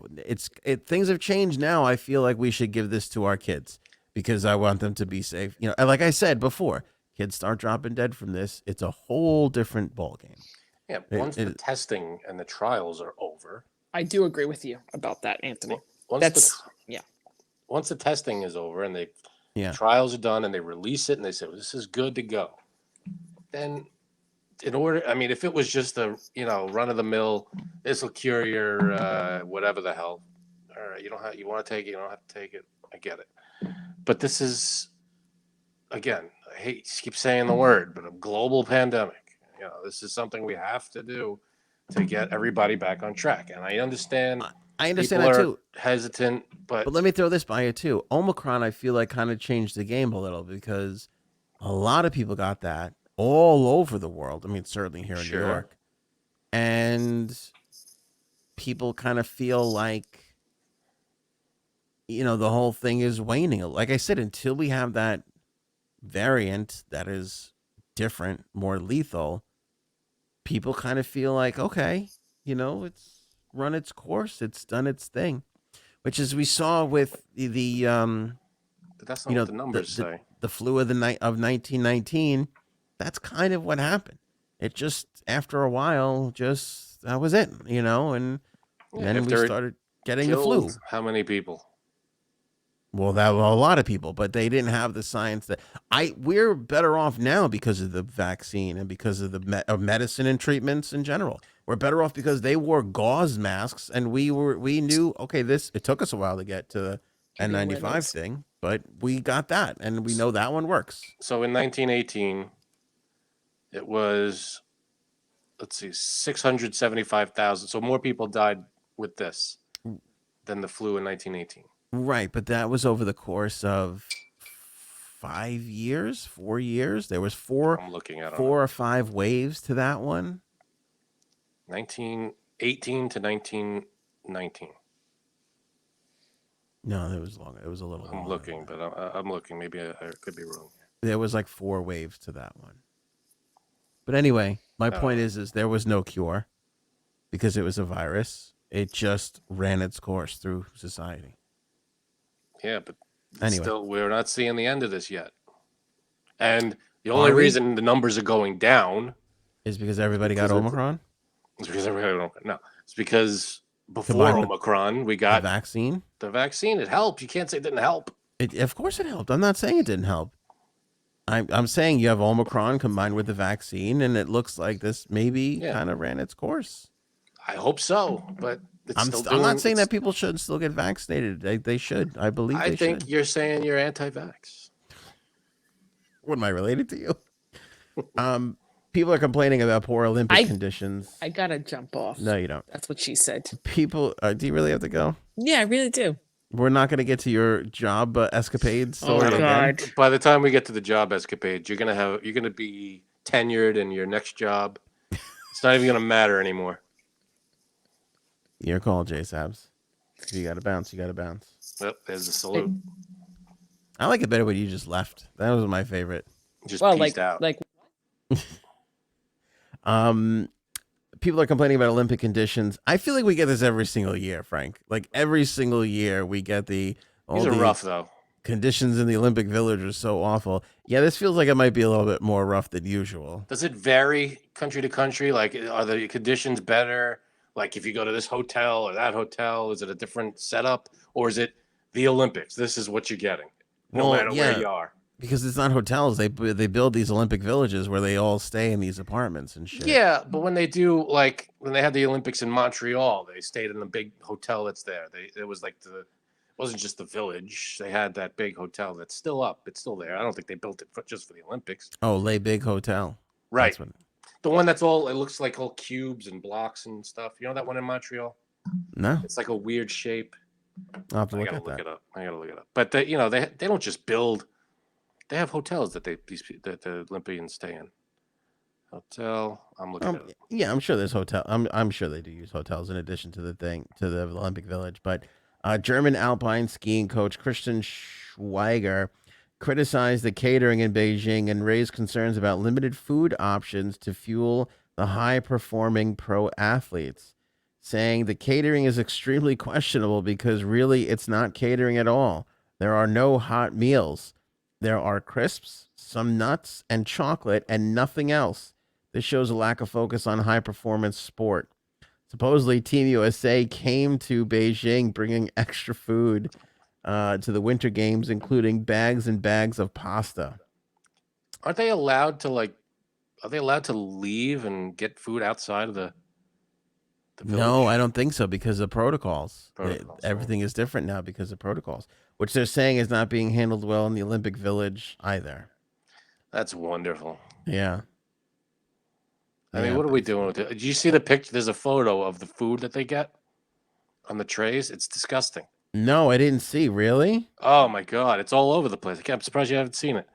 things have changed now. I feel like we should give this to our kids because I want them to be safe. And like I said before, kids start dropping dead from this, it's a whole different ballgame. Yeah, once the testing and the trials are over. I do agree with you about that, Anthony. Once the testing is over and trials are done and they release it and they say, well, this is good to go, then if it was just a run of the mill, this will cure your whatever the hell, all right, you want to take it, you don't have to take it, I get it, but this is, again, I hate to keep saying the word, but a global pandemic. This is something we have to do to get everybody back on track, and I understand that too. Hesitant, but let me throw this by you too. Omicron, I feel like, kind of changed the game a little because a lot of people got that all over the world. I mean, certainly here in New York, and people kind of feel like the whole thing is waning. Like I said, until we have that variant that is different, more lethal, people kind of feel like, okay, it's run its course, it's done its thing, which is we saw with the but that's not what the numbers say. The flu of 1919. That's kind of what happened. It just, after a while, that was it, and then we started getting the flu. How many people? Well, that was a lot of people, but they didn't have the science that we're better off now because of the vaccine and because of the medicine and treatments in general. We're better off because they wore gauze masks and we knew, okay, it took us a while to get to the N95 thing, but we got that and we know that one works. So in 1918, it was, 675,000. So more people died with this than the flu in 1918. Right, but that was over the course of 5 years, 4 years. There was four or five waves to that one. 1918 to 1919. No, it was longer. It was a little longer. I'm looking, but I'm looking. Maybe I could be wrong. There was like 4 waves to that one. But anyway, my point is there was no cure because it was a virus. It just ran its course through society. Yeah, but anyway, still, we're not seeing the end of this yet. And the only reason the numbers are going down is because everybody got Omicron? It's because everybody don't. No, it's because before Combined with Omicron, we The got vaccine? the vaccine. It helped. You can't say it didn't help. Of course it helped. I'm not saying it didn't help. I'm saying you have Omicron combined with the vaccine, and it looks like this maybe Yeah. kind of ran its course. I hope so, but it's I'm not saying that people should still get vaccinated. They should. I believe I they think should. you're saying you're anti-vax. What am I related to you? People are complaining about poor Olympic conditions. I gotta jump off. No, you don't. That's what she said. People, do you really have to go? Yeah, I really do. We're not going to get to your job escapades. Oh story again. God. By the time we get to the job escapade, you're gonna be tenured in your next job. It's not even gonna matter anymore. Your call, J Sabs. If you got to bounce, you got to bounce. Yep, there's the salute. I like it better when you just left. That was my favorite. Just Well, peaced out. like People are complaining about Olympic conditions. I feel like we get this every single year, Frank. Like every single year we get These are rough though. Conditions in the Olympic Village are so awful. Yeah, this feels like it might be a little bit more rough than usual. Does it vary country to country? Like, are the conditions better? Like, if you go to this hotel or that hotel, is it a different setup, or is it the Olympics? This is what you're getting, no matter where you are. Because it's not hotels. They build these Olympic villages where they all stay in these apartments and shit. Yeah, but when they do, like when they had the Olympics in Montreal, they stayed in the big hotel that's there. It was like it wasn't just the village. They had that big hotel that's still up. It's still there. I don't think they built it just for the Olympics. Oh, Le Big Hotel. Right. The one that's all, it looks like all cubes and blocks and stuff. You know that one in Montreal? No. It's like a weird shape. I'll have to I look gotta at look that. it up. I gotta look it up. But they don't just build. They have hotels that the Olympians stay in. Hotel. I'm looking at it. Yeah, I'm sure there's hotel. I'm sure they do use hotels in addition to the Olympic Village. But German alpine skiing coach Christian Schweiger criticized the catering in Beijing and raised concerns about limited food options to fuel the high-performing pro athletes, saying the catering is extremely questionable because really it's not catering at all. There are no hot meals. There are crisps, some nuts, and chocolate, and nothing else. This shows a lack of focus on high-performance sport. Supposedly, Team USA came to Beijing bringing extra food to the Winter Games, including bags and bags of pasta. Aren't they allowed to Are they allowed to leave and get food outside of the village? No, I don't think so because of protocols. Protocols, Everything is different now because of protocols, which they're saying is not being handled well in the Olympic Village either. That's wonderful. Yeah. I mean, what are we doing with it? Did you see the picture? There's a photo of the food that they get on the trays. It's disgusting. No, I didn't see. Really? Oh my God, it's all over the place. I'm surprised you haven't seen it.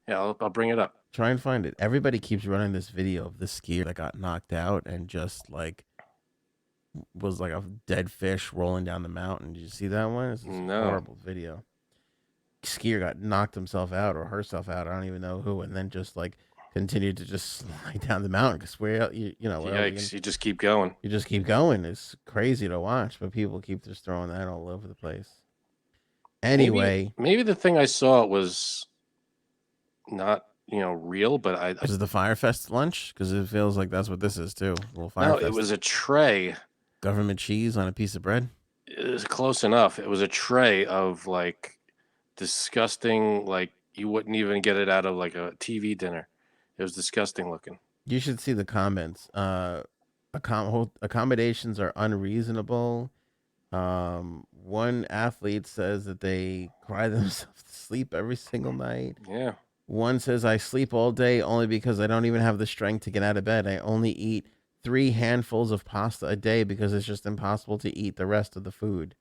Yeah, I'll bring it up. Try and find it. Everybody keeps running this video of the skier that got knocked out and just was like a dead fish rolling down the mountain. Did you see that one? It's a horrible video. Skier got knocked himself out or herself out. I don't even know who, and then just continued to just slide down the mountain because Yikes! You just keep going. You just keep going. It's crazy to watch, but people keep just throwing that all over the place. Anyway, maybe the thing I saw was not real, but is it the Firefest lunch? Because it feels like that's what this is too. A little Firefest. No, it was a tray. Government cheese on a piece of bread. It was close enough. It was a tray of disgusting, you wouldn't even get it out of a TV dinner. It was disgusting looking. You should see the comments. Accommodations are unreasonable. One athlete says that they cry themselves to sleep every single night. Yeah. One says, I sleep all day only because I don't even have the strength to get out of bed. I only eat 3 handfuls of pasta a day because it's just impossible to eat the rest of the food.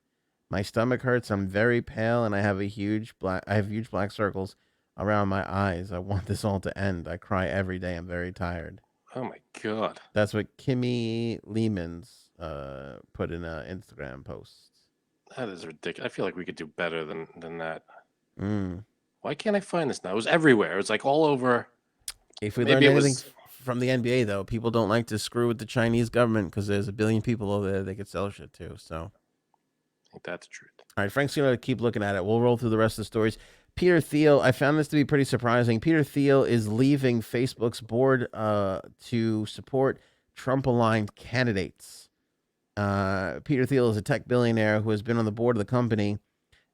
My stomach hurts. I'm very pale and I have huge black circles around my eyes. I want this all to end. I cry every day. I'm very tired. Oh my God. That's what Kimmy Lehman's put in an Instagram post. That is ridiculous. I feel like we could do better than that. Mm. Why can't I find this now? It was everywhere. It's all over. If we learn anything from the NBA, though, people don't like to screw with the Chinese government because there's a billion people over there they could sell shit to. So I think that's the truth. All right, Frank's going to keep looking at it. We'll roll through the rest of the stories. Peter Thiel, I found this to be pretty surprising. Peter Thiel is leaving Facebook's board to support Trump-aligned candidates. Peter Thiel is a tech billionaire who has been on the board of the company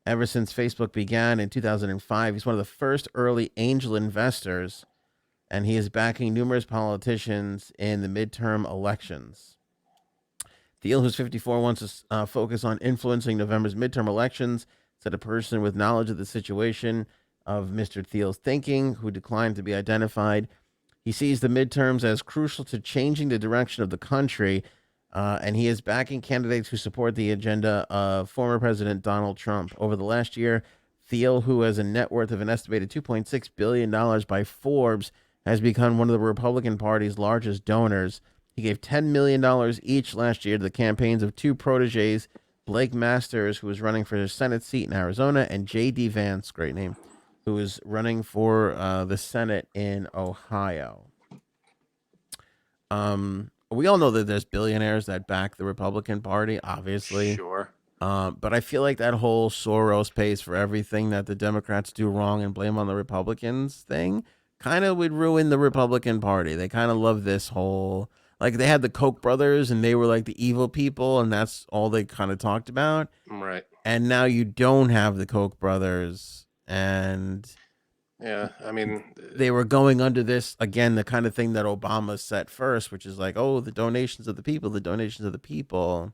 ever since Facebook began in 2005. He's one of the first early angel investors, and he is backing numerous politicians in the midterm elections. Thiel, who's 54, wants to focus on influencing November's midterm elections, said a person with knowledge of the situation of Mr. Thiel's thinking, who declined to be identified. He sees the midterms as crucial to changing the direction of the country, and he is backing candidates who support the agenda of former President Donald Trump. Over the last year, Thiel, who has a net worth of an estimated $2.6 billion by Forbes, has become one of the Republican Party's largest donors. He gave $10 million each last year to the campaigns of two proteges, Blake Masters, who was running for his Senate seat in Arizona, and J.D. Vance, great name, who is running for the Senate in Ohio. We all know that there's billionaires that back the Republican Party, obviously. Sure. But I feel like that whole Soros pays for everything that the Democrats do wrong and blame on the Republicans thing kind of would ruin the Republican Party. They kind of love this whole, like they had the Koch brothers and they were like the evil people and that's all they kind of talked about. Right. And now you don't have the Koch brothers, and yeah, I mean, they were going under this, again, the kind of thing that Obama set first, which is like, oh, the donations of the people, the donations of the people.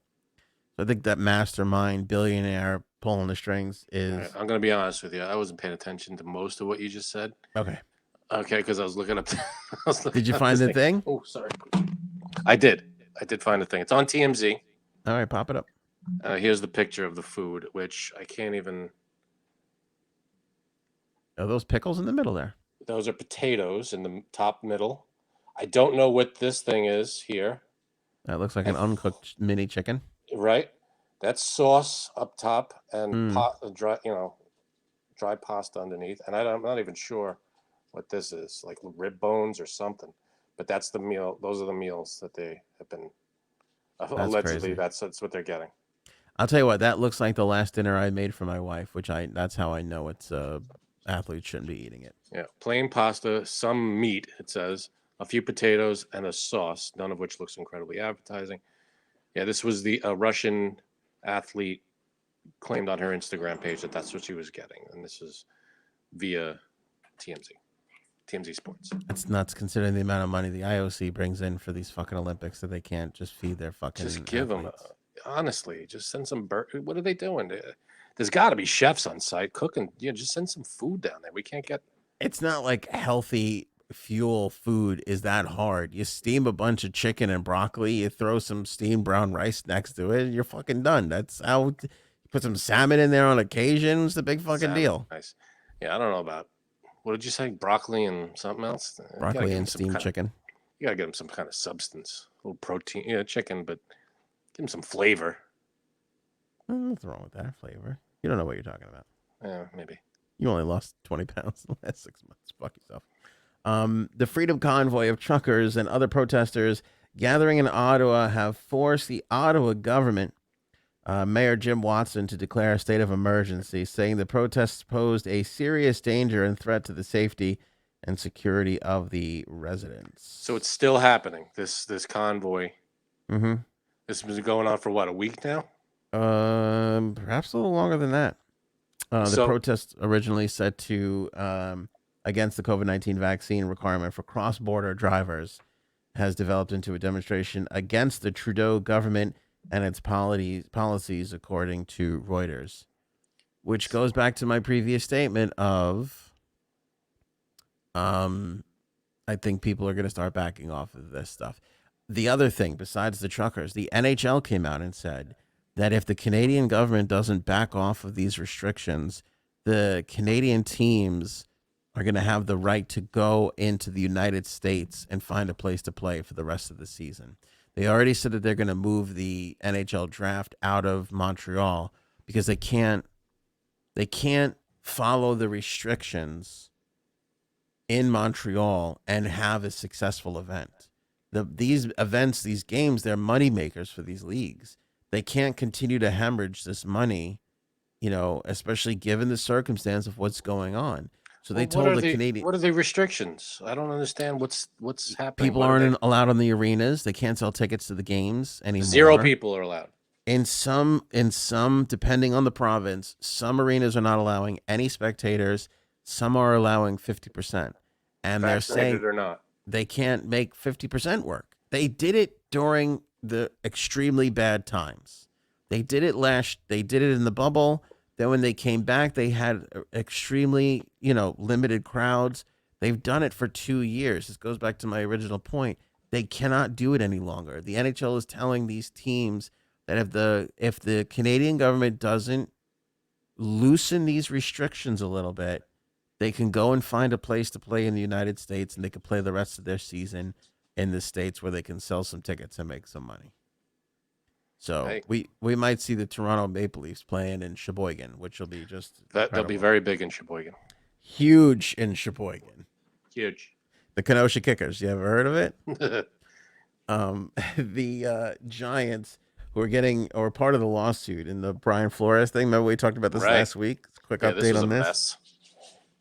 So I think that mastermind billionaire pulling the strings is... right, I'm going to be honest with you. I wasn't paying attention to most of what you just said. Okay. Okay, because I was looking up... Did you find the thing? Oh, sorry. I did find the thing. It's on TMZ. All right, pop it up. Here's the picture of the food, which I can't even... Are those pickles in the middle there? Those are potatoes in the top middle. I don't know what this thing is here. That looks like an uncooked mini chicken. Right? That's sauce up top and dry pasta underneath. And I'm not even sure what this is, like rib bones or something. But that's the meal. Those are the meals that they have been allegedly. That's what they're getting. I'll tell you what, that looks like the last dinner I made for my wife, that's how I know it's athletes shouldn't be eating it. Yeah, plain pasta, some meat, it says, a few potatoes, and a sauce, none of which looks incredibly appetizing. Yeah, this was the Russian athlete claimed on her Instagram page that that's what she was getting, and this is via TMZ Sports. That's nuts, considering the amount of money the IOC brings in for these fucking Olympics, that they can't just feed their fucking Just give athletes. them, honestly, just send some what are they doing? There's got to be chefs on site cooking. Just send some food down there. We can't get... It's not like healthy fuel food is that hard. You steam a bunch of chicken and broccoli, you throw some steamed brown rice next to it, and you're fucking done. That's how... You put some salmon in there on occasion. It's the big fucking deal. Nice. Yeah, I don't know about... What did you say? Broccoli and something else? Broccoli and steamed chicken. You got to get them some kind of substance. A little protein. Yeah, chicken, but give them some flavor. Nothing wrong with that flavor. You don't know what you're talking about. Yeah, maybe. You only lost 20 pounds in the last 6 months. Fuck yourself. The Freedom Convoy of truckers and other protesters gathering in Ottawa have forced the Ottawa government, Mayor Jim Watson, to declare a state of emergency, saying the protests posed a serious danger and threat to the safety and security of the residents. So it's still happening, this convoy. Mm-hmm. This has been going on for, what, a week now? Perhaps a little longer than that. The protests originally set to against the COVID-19 vaccine requirement for cross-border drivers has developed into a demonstration against the Trudeau government and its policies, according to Reuters, which goes back to my previous statement of I think people are going to start backing off of this stuff. The other thing, besides the truckers, the NHL came out and said that if the Canadian government doesn't back off of these restrictions, the Canadian teams are going to have the right to go into the United States and find a place to play for the rest of the season. They already said that they're going to move the NHL draft out of Montreal because they can't follow the restrictions in Montreal and have a successful event. These events, these games, they're money makers for these leagues. They can't continue to hemorrhage this money, especially given the circumstance of what's going on. So they Well, told the Canadian what are the restrictions? I don't understand what's happening. people What are aren't allowed on the arenas. They can't sell tickets to the games they? anymore. 0 people are allowed. In some, depending on the province, some arenas are not allowing any spectators. Some are allowing 50%, and they're saying Vaccinated or not. they can't make 50% work. They did it during the extremely bad times. They did it in the bubble. Then when they came back, they had extremely, limited crowds. They've done it for 2 years. This goes back to my original point. They cannot do it any longer. The NHL is telling these teams that if the Canadian government doesn't loosen these restrictions a little bit, they can go and find a place to play in the United States, and they can play the rest of their season in the States where they can sell some tickets and make some money. So Hey. we might see the Toronto Maple Leafs playing in Sheboygan, which will be just They'll be incredible. very big in Sheboygan. Huge in Sheboygan. Huge. The Kenosha Kickers. You ever heard of it? The Giants, who are part of the lawsuit in the Brian Flores thing. Remember we talked about this Right. last week? Quick Yeah, update this was on a this. mess.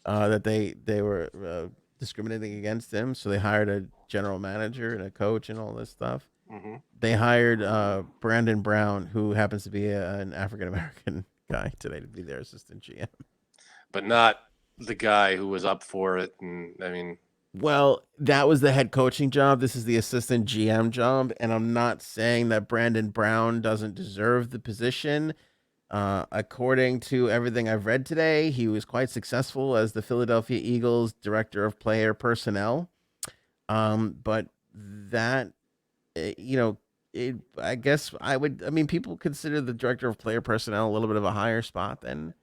That they were discriminating against him, so they hired a general manager and a coach and all this stuff. Hmm. They hired Brandon Brown, who happens to be an African American guy today, to be their assistant GM. But not the guy who was up for it. And I mean, Well, that was the head coaching job. This is the assistant GM job, and I'm not saying that Brandon Brown doesn't deserve the position. According to everything I've read today, he was quite successful as the Philadelphia Eagles director of player personnel. But that, I guess people consider the director of player personnel a little bit of a higher spot than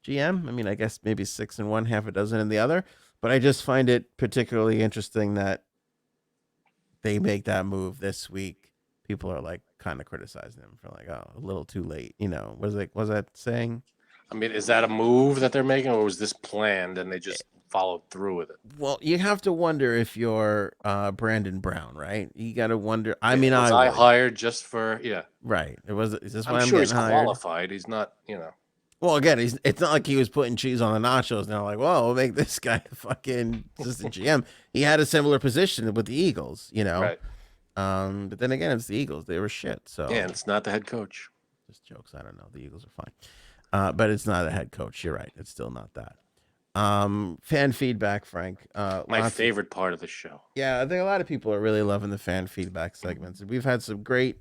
GM. I mean, I guess maybe 6 in one, half a dozen in the other. But I just find it particularly interesting that they make that move this week. People are like kind of criticizing them for like, oh, a little too late. Was that saying? I mean, is that a move that they're making, or was this planned and they just followed through with it? Well, you have to wonder if you're Brandon Brown, right? You got to wonder. I Yeah, mean, was I I would. hired just for Right. Is this why I'm I'm sure getting he's hired? qualified. He's not, Well, again, it's not like he was putting cheese on the nachos. And they're like, well, we'll make this guy a fucking assistant GM. He had a similar position with the Eagles, right. But then again, it's the Eagles. They were shit. So Yeah, and it's not the head coach. just jokes. I don't know. The Eagles are fine. But it's not a head coach. You're right. It's still not that. Fan feedback, Frank. My favorite part of the show. Yeah, I think a lot of people are really loving the fan feedback segments. We've had some great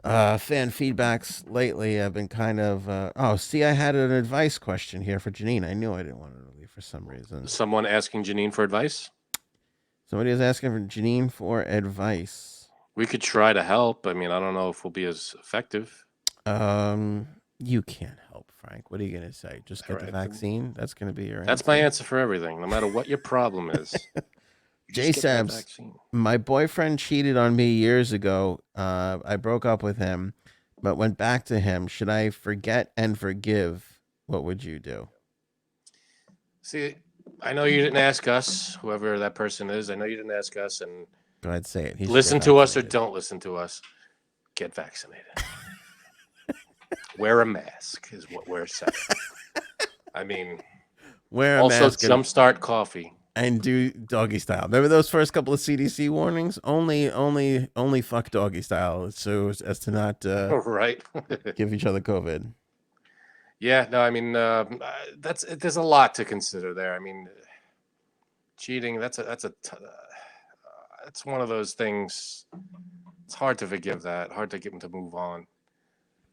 fan feedbacks lately. I've been kind of I had an advice question here for Janine. I knew I didn't want to leave for some reason. Someone asking Janine for advice? Somebody is asking for Janine for advice. We could try to help. I mean, I don't know if we'll be as effective. You can't help, Frank. What are you gonna say? Just get the Right. vaccine? That's gonna be your That's my answer for everything, no matter what your problem is. Jay Just get that Sabs, vaccine. my boyfriend cheated on me years ago. I broke up with him, but went back to him. Should I forget and forgive? What would you do? See, I know you didn't ask us, whoever that person is. I know you didn't ask us, and Go ahead, say it. He should listen get to us or vaccinated. don't listen to us. Get vaccinated. Wear a mask is what we're saying. I mean, Wear a also mask and, jumpstart coffee. and do doggy style. Remember those first couple of CDC warnings? Only fuck doggy style, so as to not Right. give each other COVID. Yeah, no, I mean, there's a lot to consider there. I mean, cheating, that's one of those things. It's hard to forgive that, hard to get them to move on.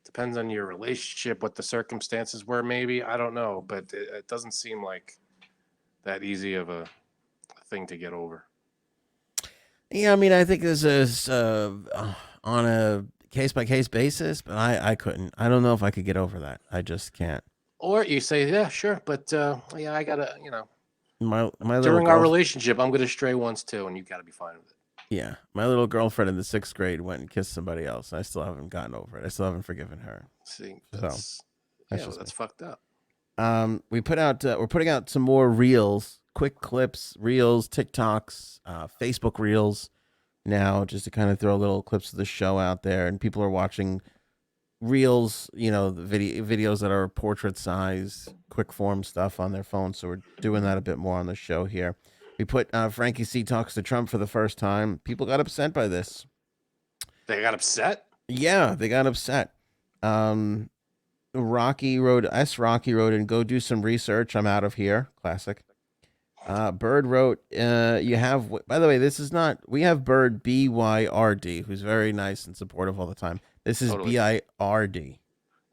Depends on your relationship, what the circumstances were, maybe. I don't know, but it doesn't seem like that easy of a thing to get over. Yeah, I mean, I think this is on a case-by-case basis, but I couldn't. I don't know if I could get over that. I just can't. Or you say, yeah, sure, but yeah, I gotta, My little during our girl- relationship, I'm gonna stray once too, and you gotta be fine with it. Yeah, my little girlfriend in the 6th grade went and kissed somebody else. I still haven't gotten over it. I still haven't forgiven her. See, So, that's just that's me. fucked up. We're putting out some more reels, quick clips, reels, TikToks, Facebook reels now, just to kind of throw little clips of the show out there, and people are watching reels, the videos that are portrait size, quick form stuff on their phone. So we're doing that a bit more on the show here. We put Frankie C talks to Trump for the first time. People got upset by this. They got upset? Yeah, they got upset. Rocky wrote in, go do some research. I'm out of here. Classic. Bird wrote, you have, by the way, this is not, we have Bird BYRD, who's very nice and supportive all the time. This is Totally. BIRD.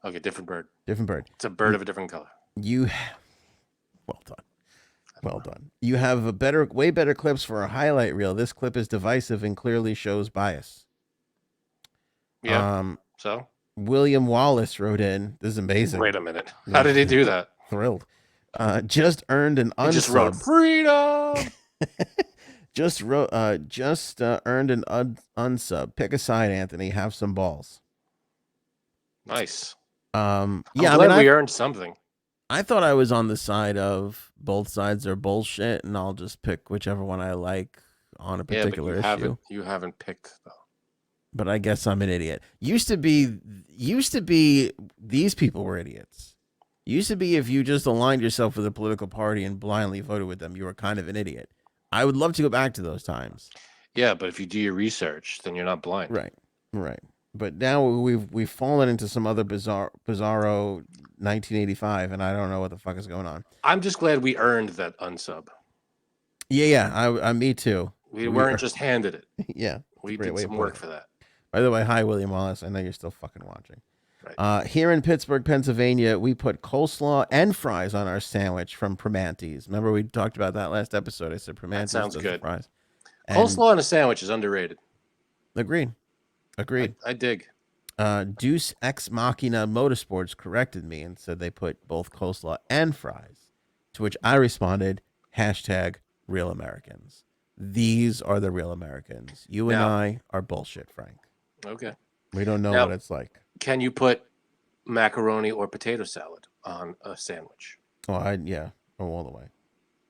Okay, different bird. Different bird. It's a bird of a different color. Well done. Well done. You have way better clips for a highlight reel. This clip is divisive and clearly shows bias. Yeah. So? William Wallace wrote in, this is amazing. Wait a minute. How did he do that? Thrilled. Just earned an unsub. He just wrote freedom. Just earned an unsub. Pick a side, Anthony. Have some balls. Nice. Yeah, I'm glad we earned something. I thought I was on the side of both sides are bullshit, and I'll just pick whichever one I like on a particular issue. You haven't picked though. But I guess I'm an idiot. Used to be these people were idiots. Used to be if you just aligned yourself with a political party and blindly voted with them, you were kind of an idiot. I would love to go back to those times. Yeah, but if you do your research, then you're not blind. Right. But now we've fallen into some other bizarro 1985, and I don't know what the fuck is going on. I'm just glad we earned that unsub. Yeah. I me too. We weren't just handed it. Yeah. We did some work for that. By the way, hi, William Wallace. I know you're still fucking watching. Right. Here in Pittsburgh, Pennsylvania, we put coleslaw and fries on our sandwich from Primanti's. Remember we talked about that last episode? I said Primanti's sounds good. Fries. Coleslaw on a sandwich is underrated. Agreed. I dig. Deuce Ex Machina Motorsports corrected me and said they put both coleslaw and fries, to which I responded, #real Americans. These are the real Americans. You and I are bullshit, Frank. Okay. We don't know what it's like. Can you put macaroni or potato salad on a sandwich? Oh, all the way.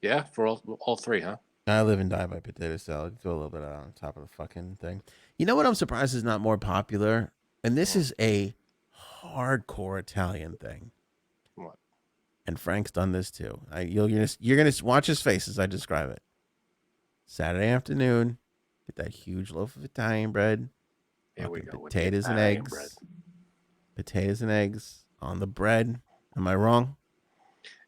Yeah, for all three, huh? I live and die by potato salad. Throw a little bit on top of the fucking thing. You know what I'm surprised is not more popular? And this is a hardcore Italian thing. What? And Frank's done this too. You're gonna watch his face as I describe it. Saturday afternoon, get that huge loaf of Italian bread. Here we go. Potatoes and eggs. Bread. Potatoes and eggs on the bread. Am I wrong?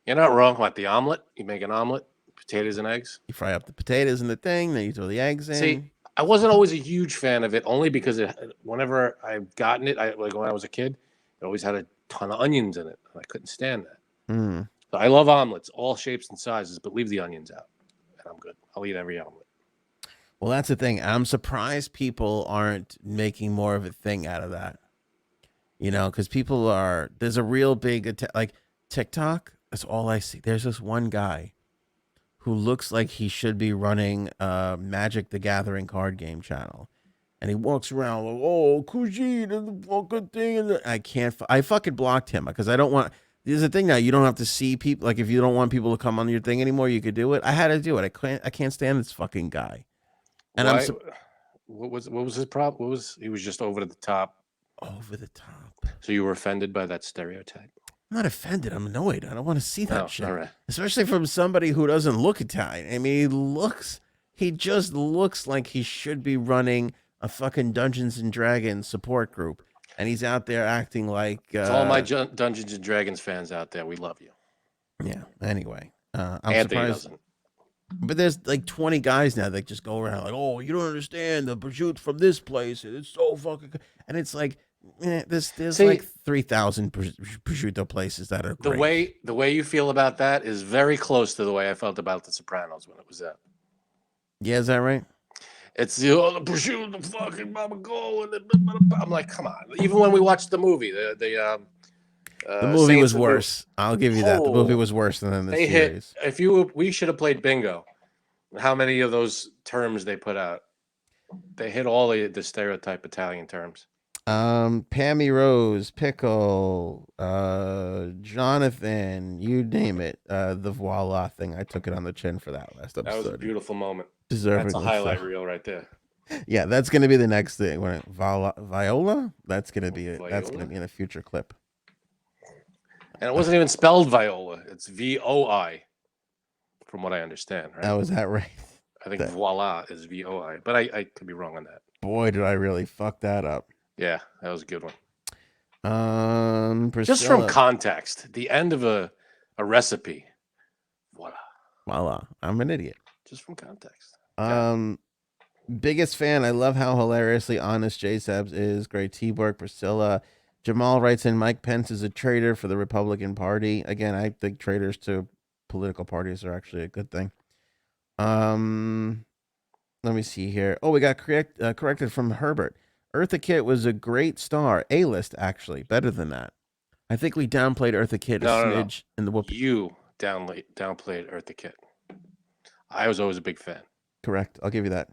You're not wrong. What, the omelet? You make an omelet, potatoes and eggs? You fry up the potatoes in the thing, then you throw the eggs in. See, I wasn't always a huge fan of it, only because whenever I've gotten it, like when I was a kid, it always had a ton of onions in it. I couldn't stand that. Mm. So I love omelets, all shapes and sizes, but leave the onions out, and I'm good. I'll eat every omelet. Well, that's the thing. I'm surprised people aren't making more of a thing out of that. Because there's a real big, like TikTok, that's all I see. There's this one guy who looks like he should be running Magic the Gathering card game channel. And he walks around like, oh, Kujin and the fucking thing. And I fucking blocked him because I don't want, there's a thing now, you don't have to see people. Like if you don't want people to come on your thing anymore, you could do it. I had to do it. I can't stand this fucking guy. And what was his problem? He was just over the top. Over the top. So you were offended by that stereotype? I'm not offended. I'm annoyed. I don't want to see that shit. All right. Especially from somebody who doesn't look Italian. I mean, he just looks like he should be running a fucking Dungeons and Dragons support group. And he's out there acting like... to all my Dungeons and Dragons fans out there, we love you. Yeah, anyway. I'm Anthony surprised. Doesn't. But there's like 20 guys now that just go around like, oh, you don't understand the prosciutto from this place. And it's so fucking... And it's like... There's like 3,000 prosciutto places that are great. The way you feel about that is very close to the way I felt about The Sopranos when it was out. Yeah, is that right? It's the prosciutto, the fucking Baba Go, and I'm like, come on. Even when we watched the movie, the movie was worse. I'll give you that. The movie was worse than the series. We should have played bingo. How many of those terms they put out? They hit all the stereotype Italian terms. Pammy Rose, Pickle, Jonathan, you name it. The voila thing. I took it on the chin for that last episode. That was a beautiful moment. Deservedly That's a highlight so. reel right there. Yeah, that's gonna be the next thing. Viola? That's gonna be in a future clip. And it wasn't even spelled Viola. It's VOI, from what I understand, right? Oh, is that right? I think voila is VOI, but I could be wrong on that. Boy, did I really fuck that up. Yeah, that was a good one. Priscilla. Just from context, the end of a recipe. Voila. I'm an idiot. Just from context. Biggest fan. I love how hilariously honest J-Sabs is. Great teamwork. Priscilla. Jamal writes in, Mike Pence is a traitor for the Republican Party. Again, I think traitors to political parties are actually a good thing. Let me see here. Oh, we got corrected from Herbert. Eartha Kitt was a great star. A-list, actually. Better than that. I think we downplayed Eartha Kitt a smidge in the whoop. You downplayed Eartha Kitt. I was always a big fan. Correct. I'll give you that.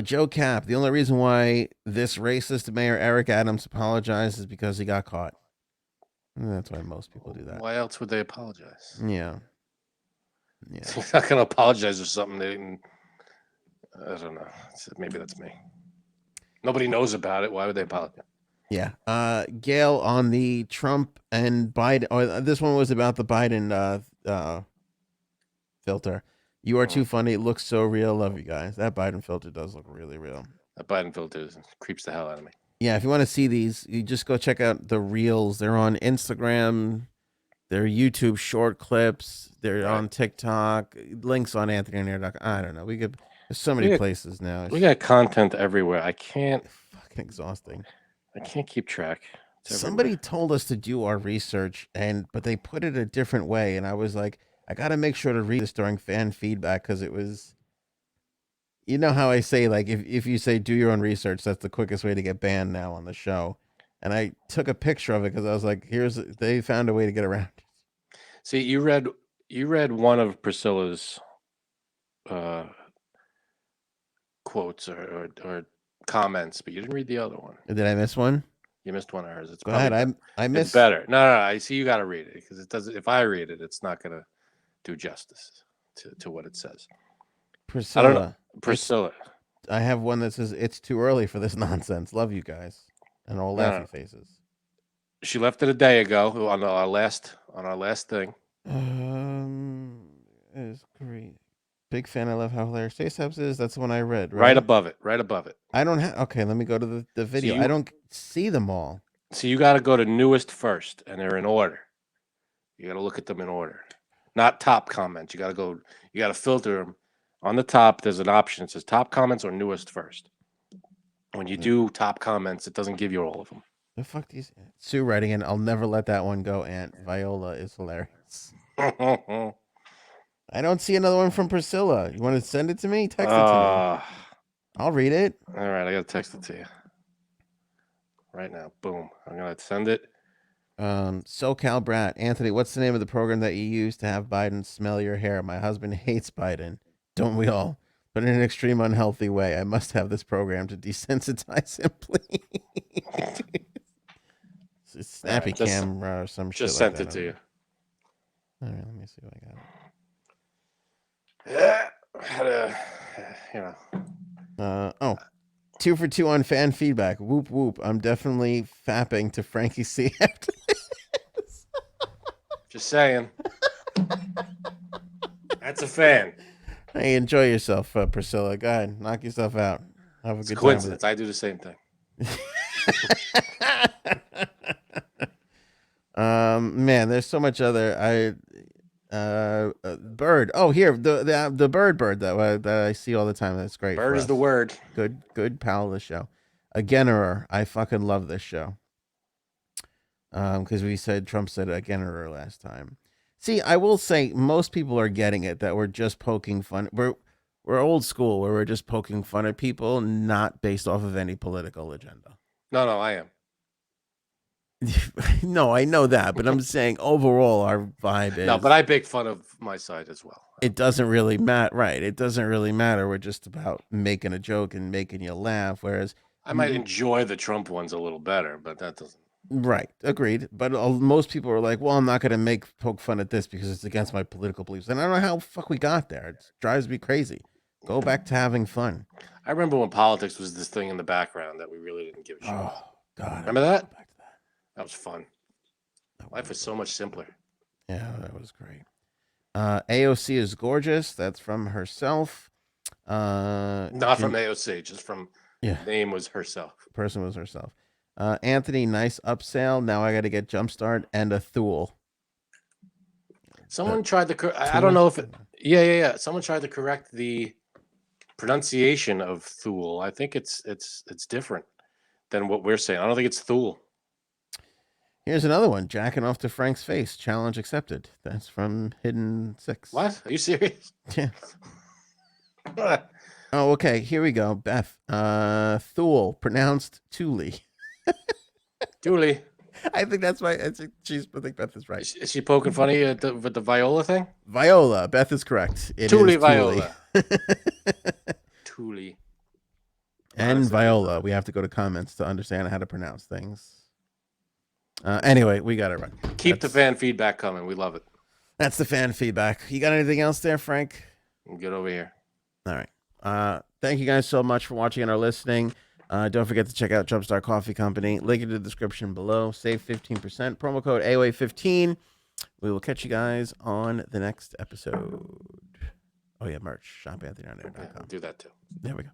Joe Cap. The only reason why this racist Mayor Eric Adams apologized is because he got caught. And that's why most people do that. Why else would they apologize? Yeah. They're not going to apologize for something they didn't. I don't know. Maybe that's me. Nobody knows about it. Why would they apologize? Yeah. Gail on the Trump and Biden. Oh, this one was about the Biden filter. You are too funny. It looks so real. Love you guys. That Biden filter does look really real. That Biden filter creeps the hell out of me. Yeah, if you want to see these, you just go check out the reels. They're on Instagram. They're YouTube short clips. They're on TikTok. Links on AnthonyOnAir.com. I don't know. There's so many places now. We got content everywhere. I can't. Fucking exhausting. I can't keep track. Somebody told us to do our research, but they put it a different way, and I was like, I got to make sure to read this during fan feedback because it was, you know how I say, like, if you say do your own research, that's the quickest way to get banned now on the show. And I took a picture of it because I was like, they found a way to get around it. See, you read one of Priscilla's quotes or comments, but you didn't read the other one. Did I miss one? You missed one of hers. It's Go ahead. I missed. It's better. No. I see. You got to read it because it doesn't. If I read it, it's not gonna do justice to what it says. Priscilla. I don't know. Priscilla. I have one that says it's too early for this nonsense. Love you guys, and all laughy faces. She left it a day ago on our last thing. It's great. Big fan. I love how hilarious J-Sabs is. That's the one I read. Right above it. I don't have. Okay, let me go to the video. I don't see them all. So you got to go to newest first, and they're in order. You got to look at them in order, not top comments. You got to go. You got to filter them. On the top, there's an option. It says top comments or newest first. When you do top comments, it doesn't give you all of them. The fuck these. Sue writing in. I'll never let that one go. Aunt Viola is hilarious. I don't see another one from Priscilla. You want to send it to me? Text it to me. I'll read it. All right, I gotta text it to you right now. Boom. I'm gonna send it. SoCal Brat. Anthony, what's the name of the program that you use to have Biden smell your hair? My husband hates Biden. Don't we all? But in an extreme unhealthy way. I must have this program to desensitize him, please. Snappy camera or some shit. Just sent it to you. All right, let me see what I got. Yeah, 2 for 2 on fan feedback. Whoop whoop. I'm definitely fapping to Frankie C after this. Just saying. That's a fan. Hey, enjoy yourself, Priscilla. Go ahead, knock yourself out. Have a good coincidence. I do the same thing. Man, there's so much other. Bird. Oh, here the bird that I see all the time. That's great. Bird is the word. Good pal of the show. Againer. I fucking love this show. Because Trump said againer last time. See, I will say most people are getting it that we're just poking fun. We're old school where we're just poking fun at people, not based off of any political agenda. No, I am. No, I know that, but I'm saying overall our vibe is. No, but I make fun of my side as well. It doesn't really matter, right? It doesn't really matter. We're just about making a joke and making you laugh. Whereas I might enjoy the Trump ones a little better, but that doesn't. Right, agreed. But most people are like, "Well, I'm not going to poke fun at this because it's against my political beliefs," and I don't know how the fuck we got there. It drives me crazy. Go back to having fun. I remember when politics was this thing in the background that we really didn't give a shit Oh about. God. Remember that? Go back to that. That was fun. Life was so much simpler. Yeah, that was great. AOC is gorgeous. That's from herself. Not from AOC, just from name was herself. Person was herself. Anthony, nice upsell. Now I got to get Jumpstart and a Thiel. Someone tried to. I don't know if it. Yeah. Someone tried to correct the pronunciation of Thiel. I think it's different than what we're saying. I don't think it's Thiel. Here's another one. Jacking off to Frank's face. Challenge accepted. That's from Hidden 6. What? Are you serious? Yeah. Oh, okay. Here we go. Beth. Thiel, pronounced Thule. Thule. I think that's why. I think Beth is right. Is she poking funny with the Viola thing? Viola. Beth is correct. It Thule is Viola. Thule. And Viola. We have to go to comments to understand how to pronounce things. Anyway, we got it right. Keep the fan feedback coming. We love it. That's the fan feedback. You got anything else there, Frank? We'll get over here. All right. Thank you guys so much for watching and or listening. Don't forget to check out Jumpstart Coffee Company. Link in the description below. Save 15%. Promo code AOA15. We will catch you guys on the next episode. Oh, yeah, merch. ShopAnthonyOnAir.com. Yeah, do that too. There we go.